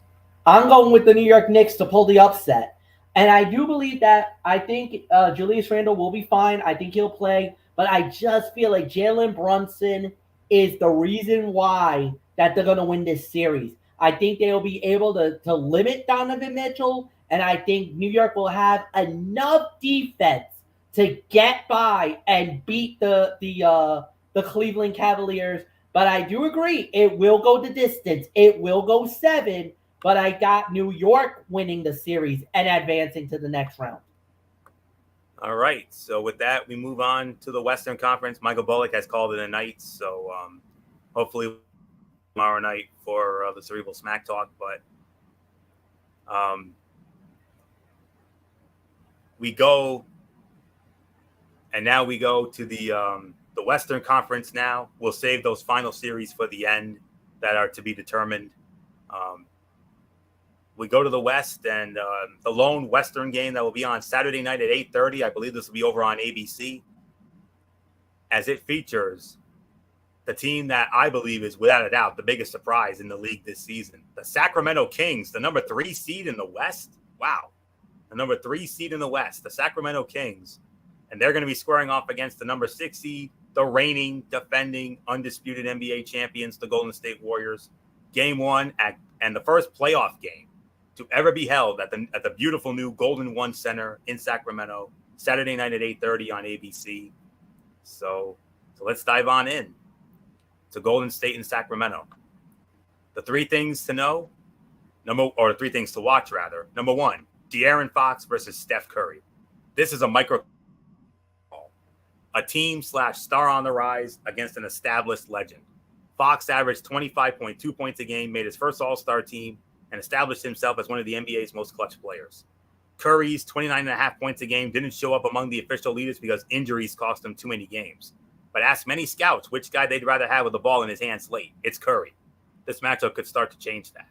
I'm going with the New York Knicks to pull the upset. And I do believe that I think Julius Randle will be fine. I think he'll play. But I just feel like Jalen Brunson is the reason why that they're going to win this series. I think they'll be able to limit Donovan Mitchell. And I think New York will have enough defense to get by and beat the Cleveland Cavaliers. But I do agree, it will go the distance. It will go 7, but I got New York winning the series and advancing to the next round.
All right. So with that, we move on to the Western Conference. Michael Bullock has called it a night. So hopefully tomorrow night for the Cerebral Smack Talk. But we go to the Western Conference now. We'll save those final series for the end that are to be determined. We go to the West, and the lone Western game that will be on Saturday night at 8:30. I believe this will be over on ABC, as it features the team that I believe is, without a doubt, the biggest surprise in the league this season. The Sacramento Kings, the number 3 seed in the West. Wow. The number 3 seed in the West, the Sacramento Kings. And they're going to be squaring off against the number 6 seed, the reigning, defending, undisputed NBA champions, the Golden State Warriors. Game 1 and the first playoff game to ever be held at the beautiful new Golden One Center in Sacramento, Saturday night at 8:30 on ABC. So let's dive on in to Golden State and Sacramento. The 3 things to know, 3 things to watch, rather. Number 1, De'Aaron Fox versus Steph Curry. This is a micro. A team/star on the rise against an established legend. Fox averaged 25.2 points a game, made his first All-Star team, and established himself as one of the NBA's most clutch players. Curry's 29.5 points a game didn't show up among the official leaders because injuries cost him too many games. But ask many scouts which guy they'd rather have with the ball in his hands late. It's Curry. This matchup could start to change that.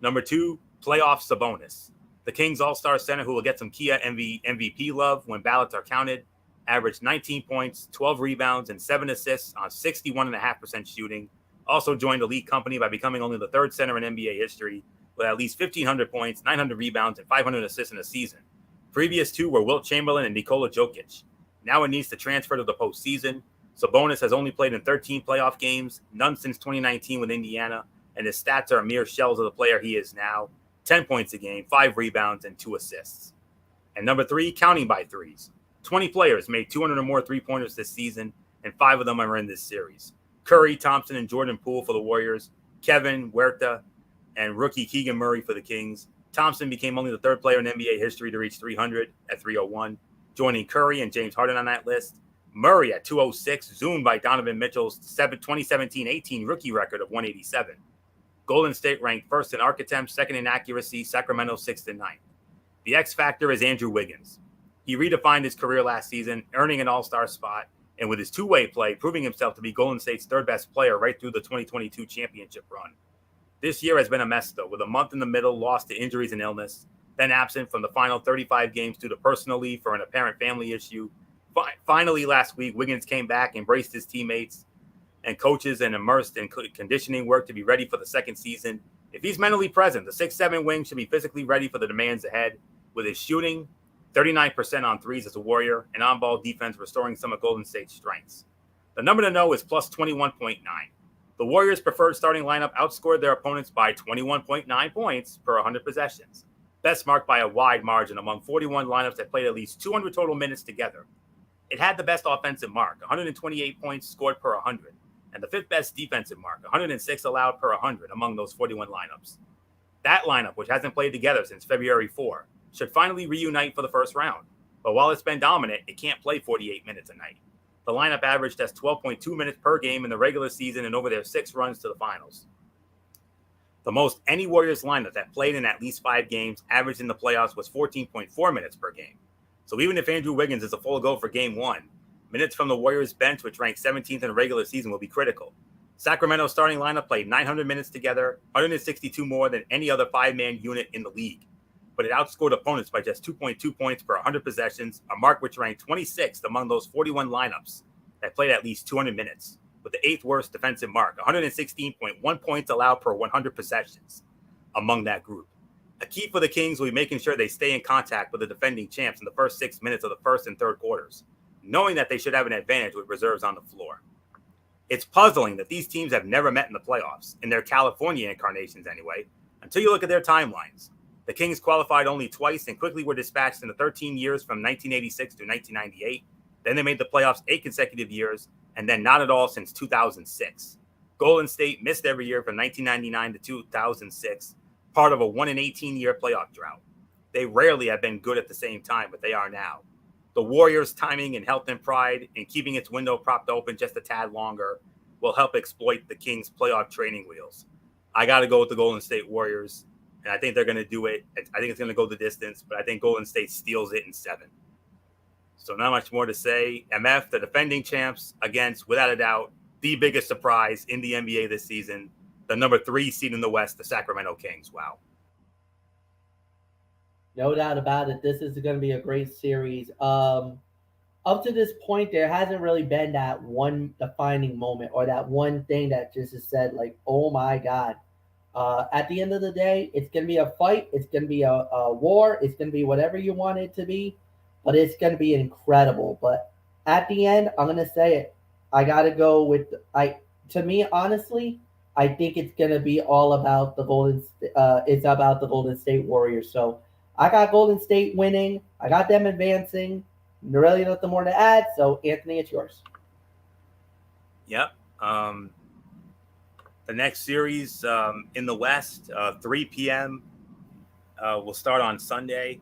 Number 2, playoff Sabonis. The Kings All-Star center, who will get some Kia MVP love when ballots are counted, averaged 19 points, 12 rebounds, and 7 assists on 61.5% shooting. Also joined elite company by becoming only the 3rd center in NBA history with at least 1,500 points, 900 rebounds, and 500 assists in a season. Previous 2 were Wilt Chamberlain and Nikola Jokic. Now it needs to transfer to the postseason. Sabonis has only played in 13 playoff games, none since 2019 with Indiana, and his stats are mere shells of the player he is now. 10 points a game, 5 rebounds, and 2 assists. And number 3, counting by threes. 20 players made 200 or more three-pointers this season, and 5 of them are in this series. Curry, Thompson, and Jordan Poole for the Warriors, Kevin, Huerta, and rookie Keegan Murray for the Kings. Thompson became only the 3rd player in NBA history to reach 300 at 301, joining Curry and James Harden on that list. Murray at 206, zoomed by Donovan Mitchell's 2017-18 rookie record of 187. Golden State ranked 1st in arc attempts, 2nd in accuracy, Sacramento 6th and 9th. The X factor is Andrew Wiggins. He redefined his career last season, earning an all-star spot, and with his two-way play, proving himself to be Golden State's 3rd best player right through the 2022 championship run. This year has been a mess, though, with a month in the middle lost to injuries and illness, then absent from the final 35 games due to personal leave for an apparent family issue. Finally, last week, Wiggins came back, embraced his teammates and coaches, and immersed in conditioning work to be ready for the 2nd season. If he's mentally present, the 6'7" wing should be physically ready for the demands ahead. With his shooting, 39% on threes as a Warrior, and on-ball defense restoring some of Golden State's strengths. The number to know is plus 21.9. The Warriors' preferred starting lineup outscored their opponents by 21.9 points per 100 possessions, best marked by a wide margin among 41 lineups that played at least 200 total minutes together. It had the best offensive mark, 128 points scored per 100, and the fifth best defensive mark, 106 allowed per 100 among those 41 lineups. That lineup, which hasn't played together since February 4, should finally reunite for the first round. But while it's been dominant, it can't play 48 minutes a night. The lineup averaged just 12.2 minutes per game in the regular season and over their 6 runs to the finals. The most any Warriors lineup that played in at least 5 games averaged in the playoffs was 14.4 minutes per game. So even if Andrew Wiggins is a full go for game 1, minutes from the Warriors bench, which ranked 17th in the regular season, will be critical. Sacramento's starting lineup played 900 minutes together, 162 more than any other 5-man unit in the league. But it outscored opponents by just 2.2 points per 100 possessions, a mark which ranked 26th among those 41 lineups that played at least 200 minutes, with the 8th worst defensive mark, 116.1 points allowed per 100 possessions among that group. A key for the Kings will be making sure they stay in contact with the defending champs in the first 6 minutes of the first and third quarters, knowing that they should have an advantage with reserves on the floor. It's puzzling that these teams have never met in the playoffs, in their California incarnations anyway, until you look at their timelines. The Kings qualified only twice and quickly were dispatched in the 13 years from 1986 to 1998. Then they made the playoffs 8 consecutive years, and then not at all since 2006. Golden State missed every year from 1999 to 2006, part of a 1-in-18-year playoff drought. They rarely have been good at the same time, but they are now. The Warriors' timing and health and pride in keeping its window propped open just a tad longer will help exploit the Kings' playoff training wheels. I got to go with the Golden State Warriors, and I think they're going to do it. I think it's going to go the distance, but I think Golden State steals it in 7. So not much more to say. MF, the defending champs, against, without a doubt, the biggest surprise in the NBA this season, the number 3 seed in the West, the Sacramento Kings. Wow.
No doubt about it. This is going to be a great series. Up to this point, there hasn't really been that one defining moment or that one thing that just has said, like, oh my God. At the end of the day, it's going to be a fight. It's going to be a war. It's going to be whatever you want it to be, but it's going to be incredible. But at the end, I'm going to say it. I got to go with, to me, honestly, I think it's going to be all about the it's about the Golden State Warriors. So I got Golden State winning. I got them advancing. Really nothing more to add. So, Anthony, it's yours.
Yep. The next series in the West, 3 p.m. Will start on Sunday,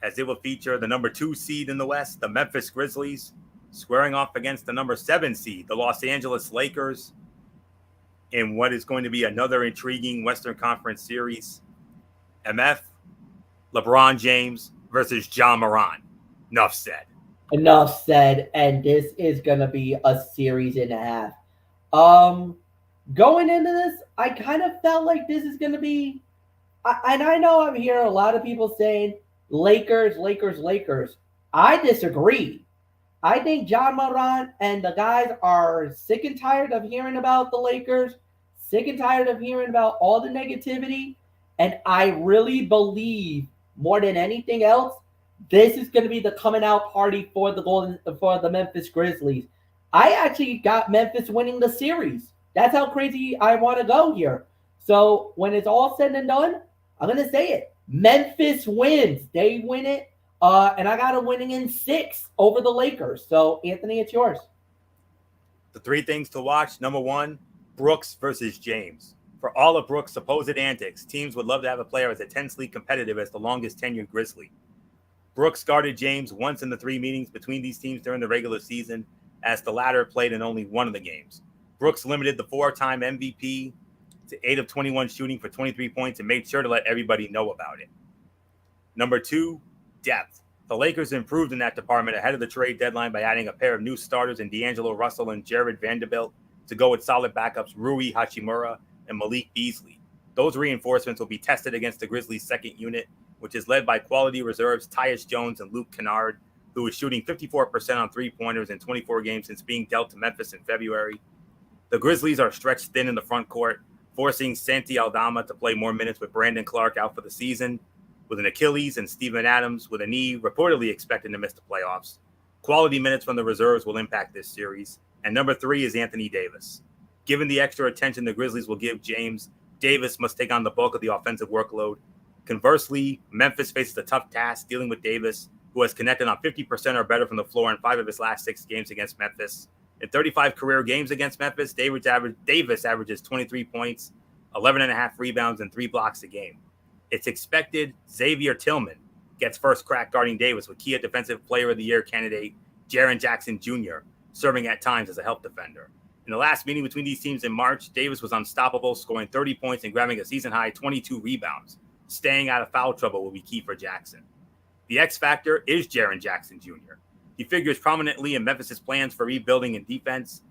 as it will feature the number 2 seed in the West, the Memphis Grizzlies, squaring off against the number 7 seed, the Los Angeles Lakers, in what is going to be another intriguing Western Conference series. MF, LeBron James versus John Morant. Enough said.
Enough said, and this is going to be a series and a half. Going into this, I kind of felt like this is going to be, and I know I'm hearing a lot of people saying Lakers, Lakers, Lakers. I disagree. I think John Morant and the guys are sick and tired of hearing about the Lakers, sick and tired of hearing about all the negativity, and I really believe more than anything else, this is going to be the coming out party for the Memphis Grizzlies. I actually got Memphis winning the series. That's how crazy I want to go here. So when it's all said and done, I'm going to say it. Memphis wins. They win it. And I got it winning in 6 over the Lakers. So, Anthony, it's yours.
The 3 things to watch. Number 1, Brooks versus James. For all of Brooks' supposed antics, teams would love to have a player as intensely competitive as the longest tenured Grizzly. Brooks guarded James once in the 3 meetings between these teams during the regular season, as the latter played in only one of the games. Brooks limited the 4-time MVP to 8 of 21 shooting for 23 points and made sure to let everybody know about it. Number 2, depth. The Lakers improved in that department ahead of the trade deadline by adding a pair of new starters in D'Angelo Russell and Jared Vanderbilt to go with solid backups Rui Hachimura and Malik Beasley. Those reinforcements will be tested against the Grizzlies' second unit, which is led by quality reserves Tyus Jones and Luke Kennard, who is shooting 54% on three-pointers in 24 games since being dealt to Memphis in February. The Grizzlies are stretched thin in the front court, forcing Santi Aldama to play more minutes with Brandon Clark out for the season. With an Achilles and Steven Adams with a knee reportedly expected to miss the playoffs. Quality minutes from the reserves will impact this series. And number 3 is Anthony Davis. Given the extra attention the Grizzlies will give James, Davis must take on the bulk of the offensive workload. Conversely, Memphis faces a tough task dealing with Davis, who has connected on 50% or better from the floor in 5 of his last 6 games against Memphis. In 35 career games against Memphis, Davis averages 23 points, 11.5 rebounds, and 3 blocks a game. It's expected Xavier Tillman gets first crack guarding Davis, with Kia Defensive Player of the Year candidate Jaren Jackson Jr. serving at times as a help defender. In the last meeting between these teams in March, Davis was unstoppable, scoring 30 points and grabbing a season-high 22 rebounds. Staying out of foul trouble will be key for Jackson. The X factor is Jaren Jackson Jr. He figures prominently in Memphis' plans for rebounding in defense,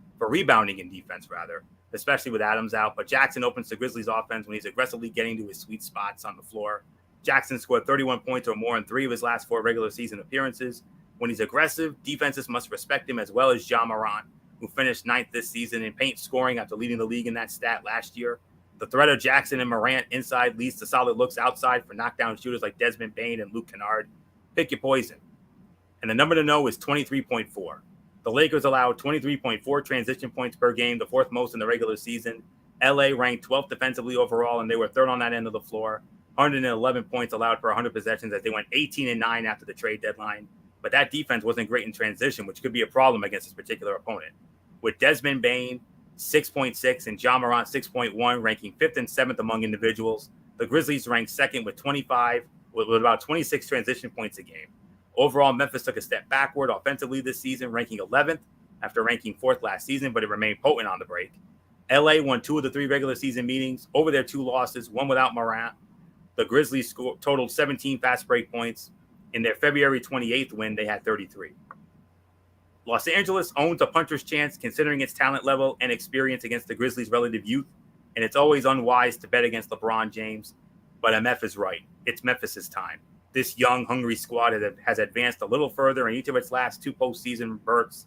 especially with Adams out. But Jackson opens the Grizzlies' offense when he's aggressively getting to his sweet spots on the floor. Jackson scored 31 points or more in 3 of his last 4 regular season appearances. When he's aggressive, defenses must respect him, as well as Ja Morant, who finished 9th this season in paint scoring after leading the league in that stat last year. The threat of Jackson and Morant inside leads to solid looks outside for knockdown shooters like Desmond Bane and Luke Kennard. Pick your poison. And the number to know is 23.4. The Lakers allowed 23.4 transition points per game, the 4th most in the regular season. LA ranked 12th defensively overall, and they were 3rd on that end of the floor. 111 points allowed per 100 possessions as they went 18-9 after the trade deadline. But that defense wasn't great in transition, which could be a problem against this particular opponent. With Desmond Bane 6.6 and Ja Morant 6.1, ranking 5th and 7th among individuals, the Grizzlies ranked 2nd with 25, with about 26 transition points a game. Overall, Memphis took a step backward offensively this season, ranking 11th after ranking 4th last season, but it remained potent on the break. LA won 2 of the 3 regular season meetings over their 2 losses, one without Morant. The Grizzlies totaled 17 fast break points. In their February 28th win, they had 33. Los Angeles owns a puncher's chance considering its talent level and experience against the Grizzlies' relative youth, and it's always unwise to bet against LeBron James. But MF is right. It's Memphis' time. This young, hungry squad has advanced a little further in each of its last 2 postseason berths,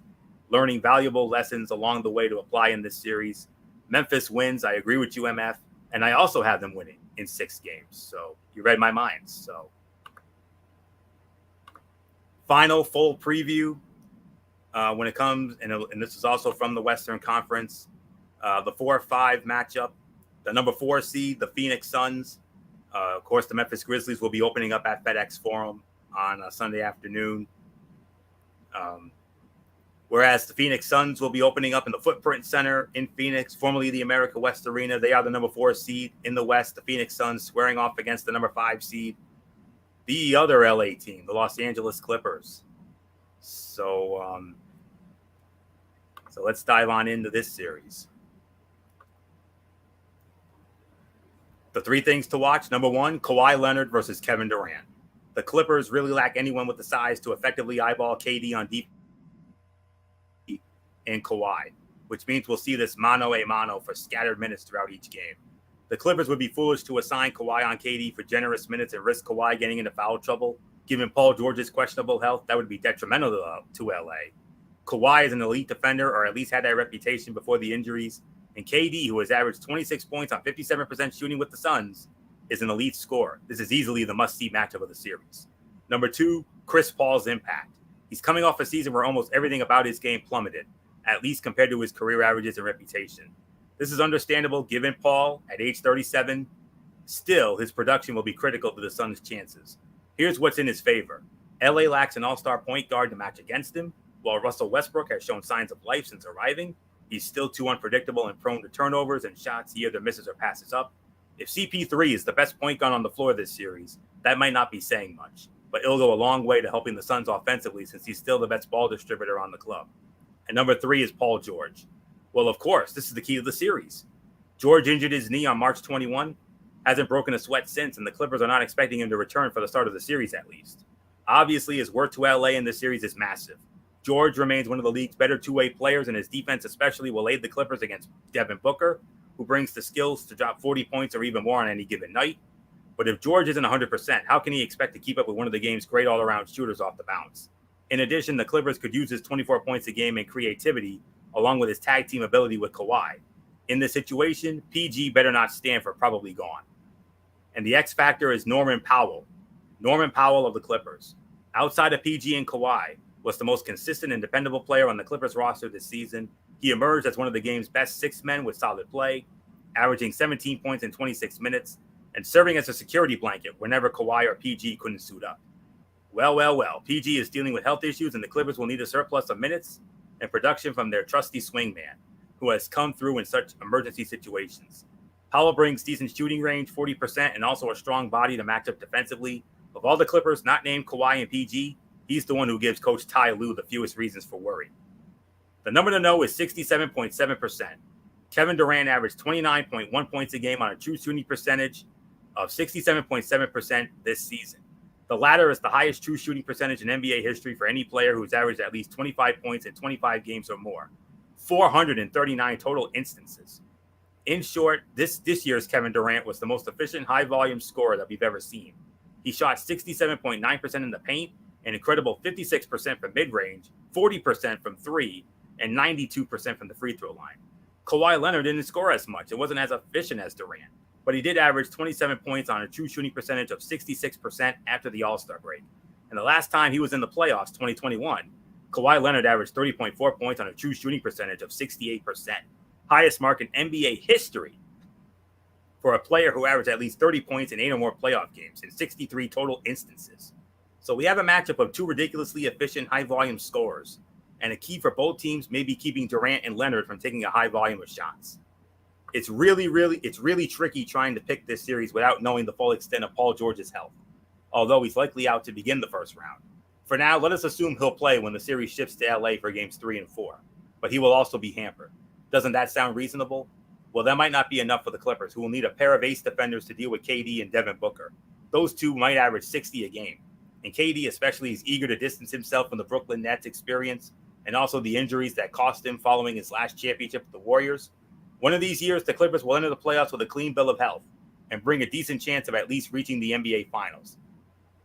learning valuable lessons along the way to apply in this series. Memphis wins. I agree with you, MF. And I also have them winning in 6 games. So you read my mind. So final full preview when it comes, and this is also from the Western Conference, the 4-5 matchup. The number 4 seed, the Phoenix Suns. Of course, the Memphis Grizzlies will be opening up at FedEx Forum on Sunday afternoon. Whereas the Phoenix Suns will be opening up in the Footprint Center in Phoenix, formerly the America West Arena. They are the number 4 seed in the West. The Phoenix Suns squaring off against the number 5 seed, the other LA team, the Los Angeles Clippers. So let's dive on into this series. The 3 things to watch. Number 1, Kawhi Leonard versus Kevin Durant. The Clippers really lack anyone with the size to effectively eyeball KD on defense and Kawhi, which means we'll see this mano a mano for scattered minutes throughout each game. The Clippers would be foolish to assign Kawhi on KD for generous minutes and risk Kawhi getting into foul trouble. Given Paul George's questionable health, that would be detrimental to LA. Kawhi is an elite defender, or at least had that reputation before the injuries. And KD, who has averaged 26 points on 57% shooting with the Suns, is an elite scorer. This is easily the must-see matchup of the series. Number 2, Chris Paul's impact. He's coming off a season where almost everything about his game plummeted, at least compared to his career averages and reputation. This is understandable given Paul, at age 37, still his production will be critical to the Suns' chances. Here's what's in his favor. LA lacks an all-star point guard to match against him. While Russell Westbrook has shown signs of life since arriving, he's still too unpredictable and prone to turnovers and shots he either misses or passes up. If CP3 is the best point guard on the floor this series, that might not be saying much, but it'll go a long way to helping the Suns offensively since he's still the best ball distributor on the club. And number 3 is Paul George. Well, of course, this is the key to the series. George injured his knee on March 21, hasn't broken a sweat since, and the Clippers are not expecting him to return for the start of the series at least. Obviously, his worth to LA in this series is massive. George remains one of the league's better two-way players, and his defense especially will aid the Clippers against Devin Booker, who brings the skills to drop 40 points or even more on any given night. But if George isn't 100%, how can he expect to keep up with one of the game's great all-around shooters off the bounce? In addition, the Clippers could use his 24 points a game and creativity, along with his tag team ability with Kawhi. In this situation, PG better not stand for probably gone. And the X factor is Norman Powell. Norman Powell of the Clippers. Outside of PG and Kawhi, was the most consistent and dependable player on the Clippers roster this season. He emerged as one of the game's best 6 men with solid play, averaging 17 points in 26 minutes, and serving as a security blanket whenever Kawhi or PG couldn't suit up. Well. PG is dealing with health issues, and the Clippers will need a surplus of minutes and production from their trusty swingman, who has come through in such emergency situations. Powell brings decent shooting range, 40%, and also a strong body to match up defensively. Of all the Clippers not named Kawhi and PG, he's the one who gives Coach Ty Lue the fewest reasons for worry. The number to know is 67.7%. Kevin Durant averaged 29.1 points a game on a true shooting percentage of 67.7% this season. The latter is the highest true shooting percentage in NBA history for any player who's averaged at least 25 points in 25 games or more. 439 total instances. In short, this year's Kevin Durant was the most efficient high-volume scorer that we've ever seen. He shot 67.9% in the paint, an incredible 56% from mid-range, 40% from three, and 92% from the free throw line. Kawhi Leonard didn't score as much. It wasn't as efficient as Durant, but he did average 27 points on a true shooting percentage of 66% after the All-Star break. And the last time he was in the playoffs, 2021, Kawhi Leonard averaged 30.4 points on a true shooting percentage of 68%, highest mark in NBA history for a player who averaged at least 30 points in 8 or more playoff games in 63 total instances. So we have a matchup of two ridiculously efficient high-volume scorers, and a key for both teams may be keeping Durant and Leonard from taking a high volume of shots. It's really tricky trying to pick this series without knowing the full extent of Paul George's health, although he's likely out to begin the first round. For now, let us assume he'll play when the series shifts to LA for games 3 and 4, but he will also be hampered. Doesn't that sound reasonable? Well, that might not be enough for the Clippers, who will need a pair of ace defenders to deal with KD and Devin Booker. Those two might average 60 a game, and KD especially is eager to distance himself from the Brooklyn Nets experience and also the injuries that cost him following his last championship with the Warriors. One of these years, the Clippers will enter the playoffs with a clean bill of health and bring a decent chance of at least reaching the NBA Finals.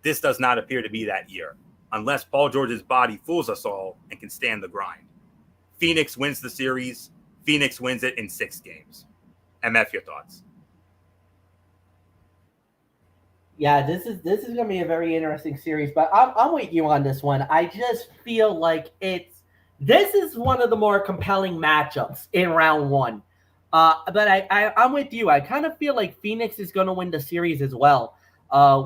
This does not appear to be that year, unless Paul George's body fools us all and can stand the grind. Phoenix wins the series. Phoenix wins it in 6 games. MF, your thoughts?
Yeah, this is going to be a very interesting series, but I'm with you on this one. I just feel like this is one of the more compelling matchups in round 1. But I'm with you. I kind of feel like Phoenix is going to win the series as well.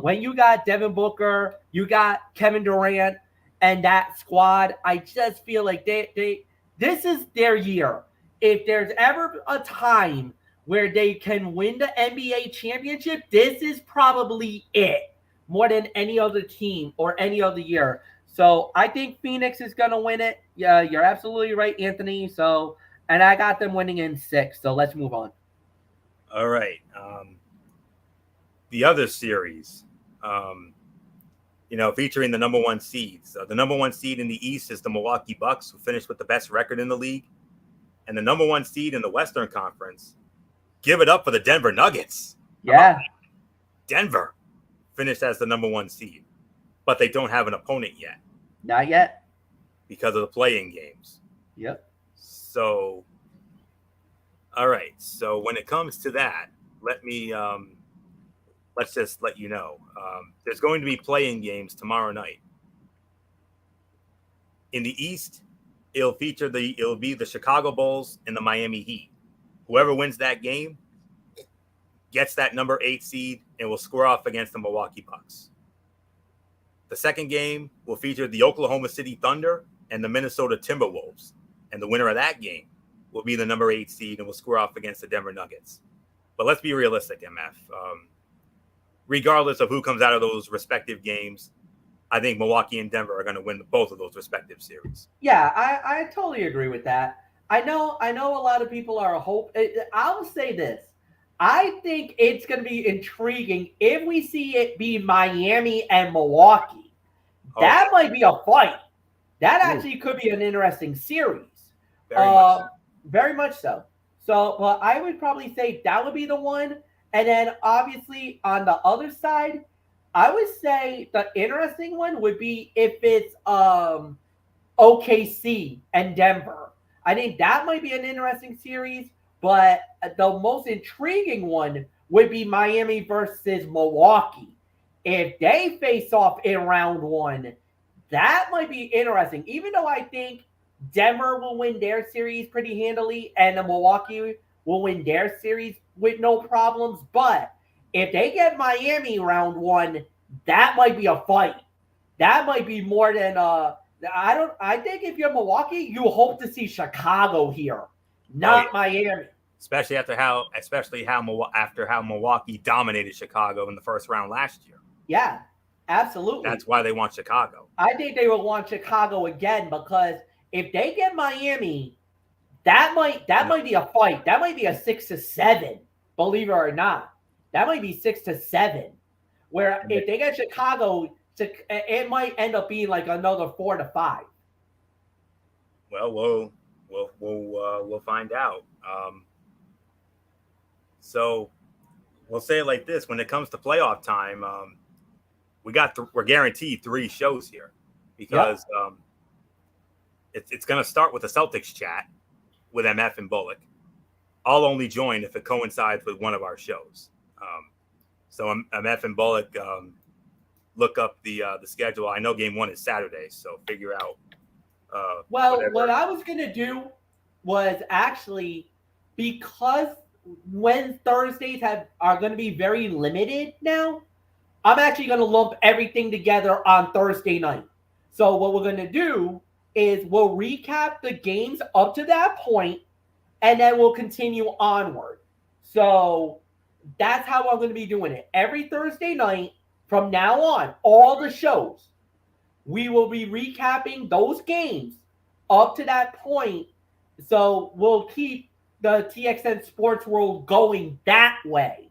When you got Devin Booker, you got Kevin Durant, and that squad, I just feel like this is their year. If there's ever a time where they can win the NBA championship, this is probably it more than any other team or any other year. So I think Phoenix is going to win it. Yeah, you're absolutely right, Anthony. So, and I got them winning in 6. So let's move on.
All right. The other series, featuring the number 1 seeds. The number 1 seed in the East is the Milwaukee Bucks, who finished with the best record in the league. And the number 1 seed in the Western Conference, give it up for the Denver Nuggets.
Yeah.
Denver finished as the number 1 seed, but they don't have an opponent yet.
Not yet.
Because of the play-in games.
Yep.
So, all right. So when it comes to that, let's just let you know. There's going to be play-in games tomorrow night. In the East, it'll be the Chicago Bulls and the Miami Heat. Whoever wins that game gets that number 8 seed and will square off against the Milwaukee Bucks. The second game will feature the Oklahoma City Thunder and the Minnesota Timberwolves. And the winner of that game will be the number 8 seed and will square off against the Denver Nuggets. But let's be realistic, MF. Regardless of who comes out of those respective games, I think Milwaukee and Denver are going to win both of those respective series.
Yeah, I totally agree with that. I know a lot of people are I'll say this. I think it's going to be intriguing if we see it be Miami and Milwaukee. That might be a fight. That actually could be an interesting series. Very much so. So, well, I would probably say that would be the one. And then obviously on the other side, I would say the interesting one would be if it's OKC and Denver. I think that might be an interesting series, but the most intriguing one would be Miami versus Milwaukee. If they face off in round 1, that might be interesting. Even though I think Denver will win their series pretty handily and the Milwaukee will win their series with no problems. But if they get Miami round 1, that might be a fight. That might be more than I think if you're Milwaukee, you hope to see Chicago here, not Miami.
Especially after how Milwaukee dominated Chicago in the first round last year.
Yeah, absolutely.
That's why they want Chicago.
I think they will want Chicago again because if they get Miami, that might be a fight. That might be a 6-7, believe it or not. That might be 6-7. Where if they get Chicago, it might end up being like another 4-5.
Well, we'll find out. So we'll say it like this: when it comes to playoff time, we're guaranteed 3 shows here because it's going to start with a Celtics chat with MF and Bullock. I'll only join if it coincides with one of our shows. So MF and Bullock, look up the schedule. I know game 1 is Saturday, so figure out.
What I was going to do was actually, because when Thursdays are going to be very limited now, I'm actually going to lump everything together on Thursday night. So what we're going to do is we'll recap the games up to that point, and then we'll continue onward. So that's how I'm going to be doing it. Every Thursday night from now on, all the shows, we will be recapping those games up to that point. So we'll keep the TXN Sports World going that way.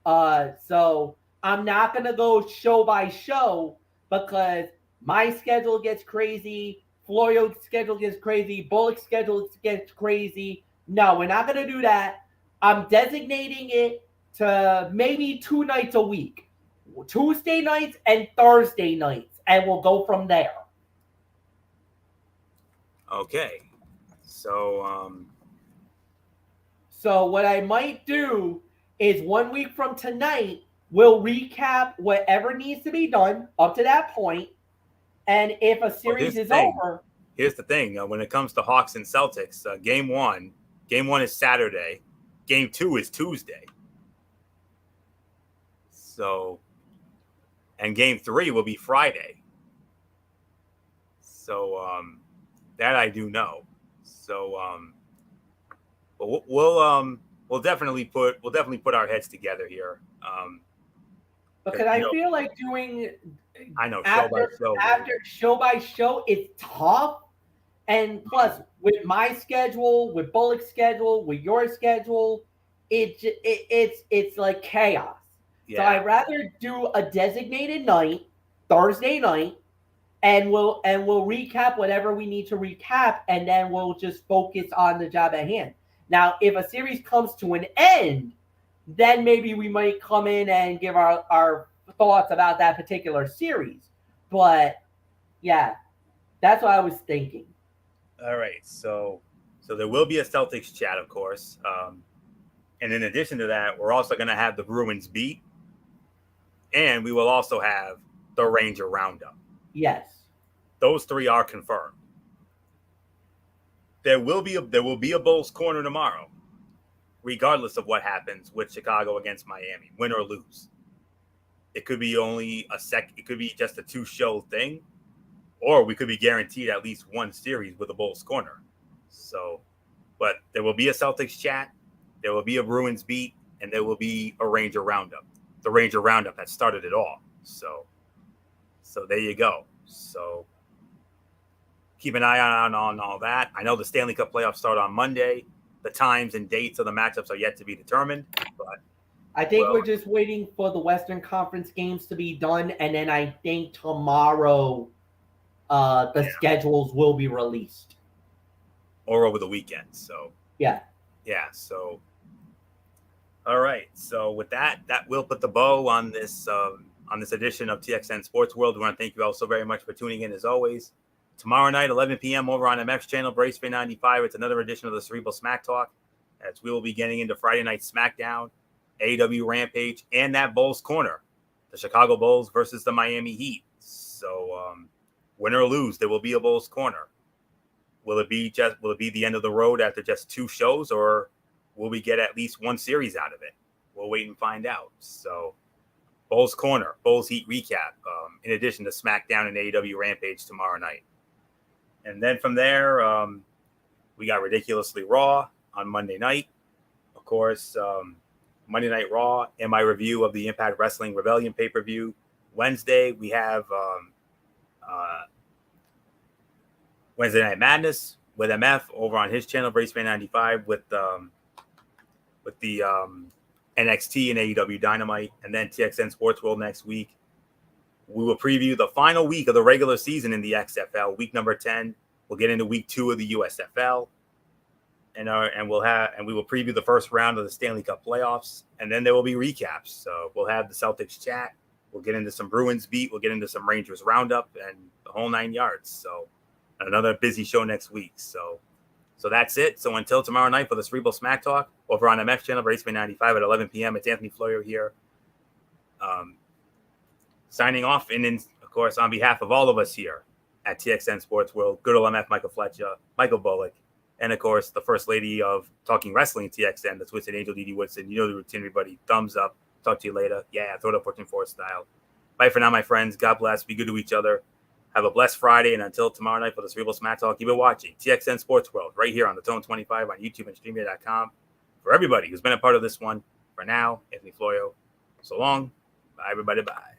So I'm not going to go show by show because my schedule gets crazy, Floyo's schedule gets crazy, Bullock's schedule gets crazy. No, we're not going to do that. I'm designating it to maybe 2 nights a week, Tuesday nights and Thursday nights, and we'll go from there.
Okay. So
what I might do is 1 week from tonight, we'll recap whatever needs to be done up to that point. And if a series is over.
Here's the thing. When it comes to Hawks and Celtics, game one is Saturday. Game 2 is Tuesday. So, and game 3 will be Friday. So, that I do know. So, but we'll definitely put our heads together here.
Because I feel like doing show by show, it's tough. And plus, with my schedule, with Bullock's schedule, with your schedule, it's like chaos. Yeah. So I'd rather do a designated night, Thursday night, and we'll recap whatever we need to recap, and then we'll just focus on the job at hand. Now, if a series comes to an end, then maybe we might come in and give our thoughts about that particular series. But yeah, that's what I was thinking.
All right, so there will be a Celtics chat, of course, and in addition to that, we're also going to have the Bruins beat, and we will also have the Ranger roundup.
Yes,
those 3 are confirmed. There will be a Bulls corner tomorrow, regardless of what happens with Chicago against Miami, win or lose. It could be only it could be just a 2-show thing, or we could be guaranteed at least 1 series with a Bulls corner. So, but there will be a Celtics chat, there will be a Bruins beat, and there will be a Ranger roundup. The Ranger roundup has started it all. So there you go. So keep an eye on all that. I know the Stanley Cup playoffs start on Monday. The times and dates of the matchups are yet to be determined, but
I think we're just waiting for the Western Conference games to be done, and then I think tomorrow the schedules will be released.
Or over the weekend. So
yeah.
So all right. So with that will put the bow on this edition of TXN Sports World. We want to thank you all so very much for tuning in as always. Tomorrow night, 11 p.m. over on MF's channel, Brace Bay 95. It's another edition of the Cerebral Smack Talk, as we will be getting into Friday Night SmackDown, AEW Rampage, and that Bulls corner, the Chicago Bulls versus the Miami Heat. So, win or lose, there will be a Bulls corner. Will it be the end of the road after just 2 shows, or will we get at least 1 series out of it? We'll wait and find out. So, Bulls corner, Bulls Heat recap, in addition to SmackDown and AEW Rampage tomorrow night. And then from there, we got Ridiculously Raw on Monday night. Of course, Monday Night Raw and my review of the Impact Wrestling Rebellion pay-per-view. Wednesday, we have Wednesday Night Madness with MF over on his channel, Raceman 95, with the NXT and AEW Dynamite, and then TXN Sports World next week. We will preview the final week of the regular season in the XFL, week number 10. We'll get into week 2 of the USFL, and we will preview the first round of the Stanley Cup playoffs, and then there will be recaps. So we'll have the Celtics chat. We'll get into some Bruins beat. We'll get into some Rangers roundup and the whole 9 yards. So another busy show next week. So that's it. So until tomorrow night for the Cerebral Smack Talk over on MF channel, Raceman 95 at 11 p.m. It's Anthony Florio here. Signing off, and of course, on behalf of all of us here at TXN Sports World, good old MF Michael Fletcher, Michael Bullock, and of course, the First Lady of Talking Wrestling TXN, the Twisted Angel, Dee Woodson. You know the routine, everybody. Thumbs up. Talk to you later. Yeah, throw it up 14-4 style. Bye for now, my friends. God bless. Be good to each other. Have a blessed Friday, and until tomorrow night for the Cerebral Smack Talk, keep it watching TXN Sports World right here on the Tone 25 on YouTube and StreamYard.com. For everybody who's been a part of this one, for now, Anthony Florio. So long. Bye, everybody. Bye.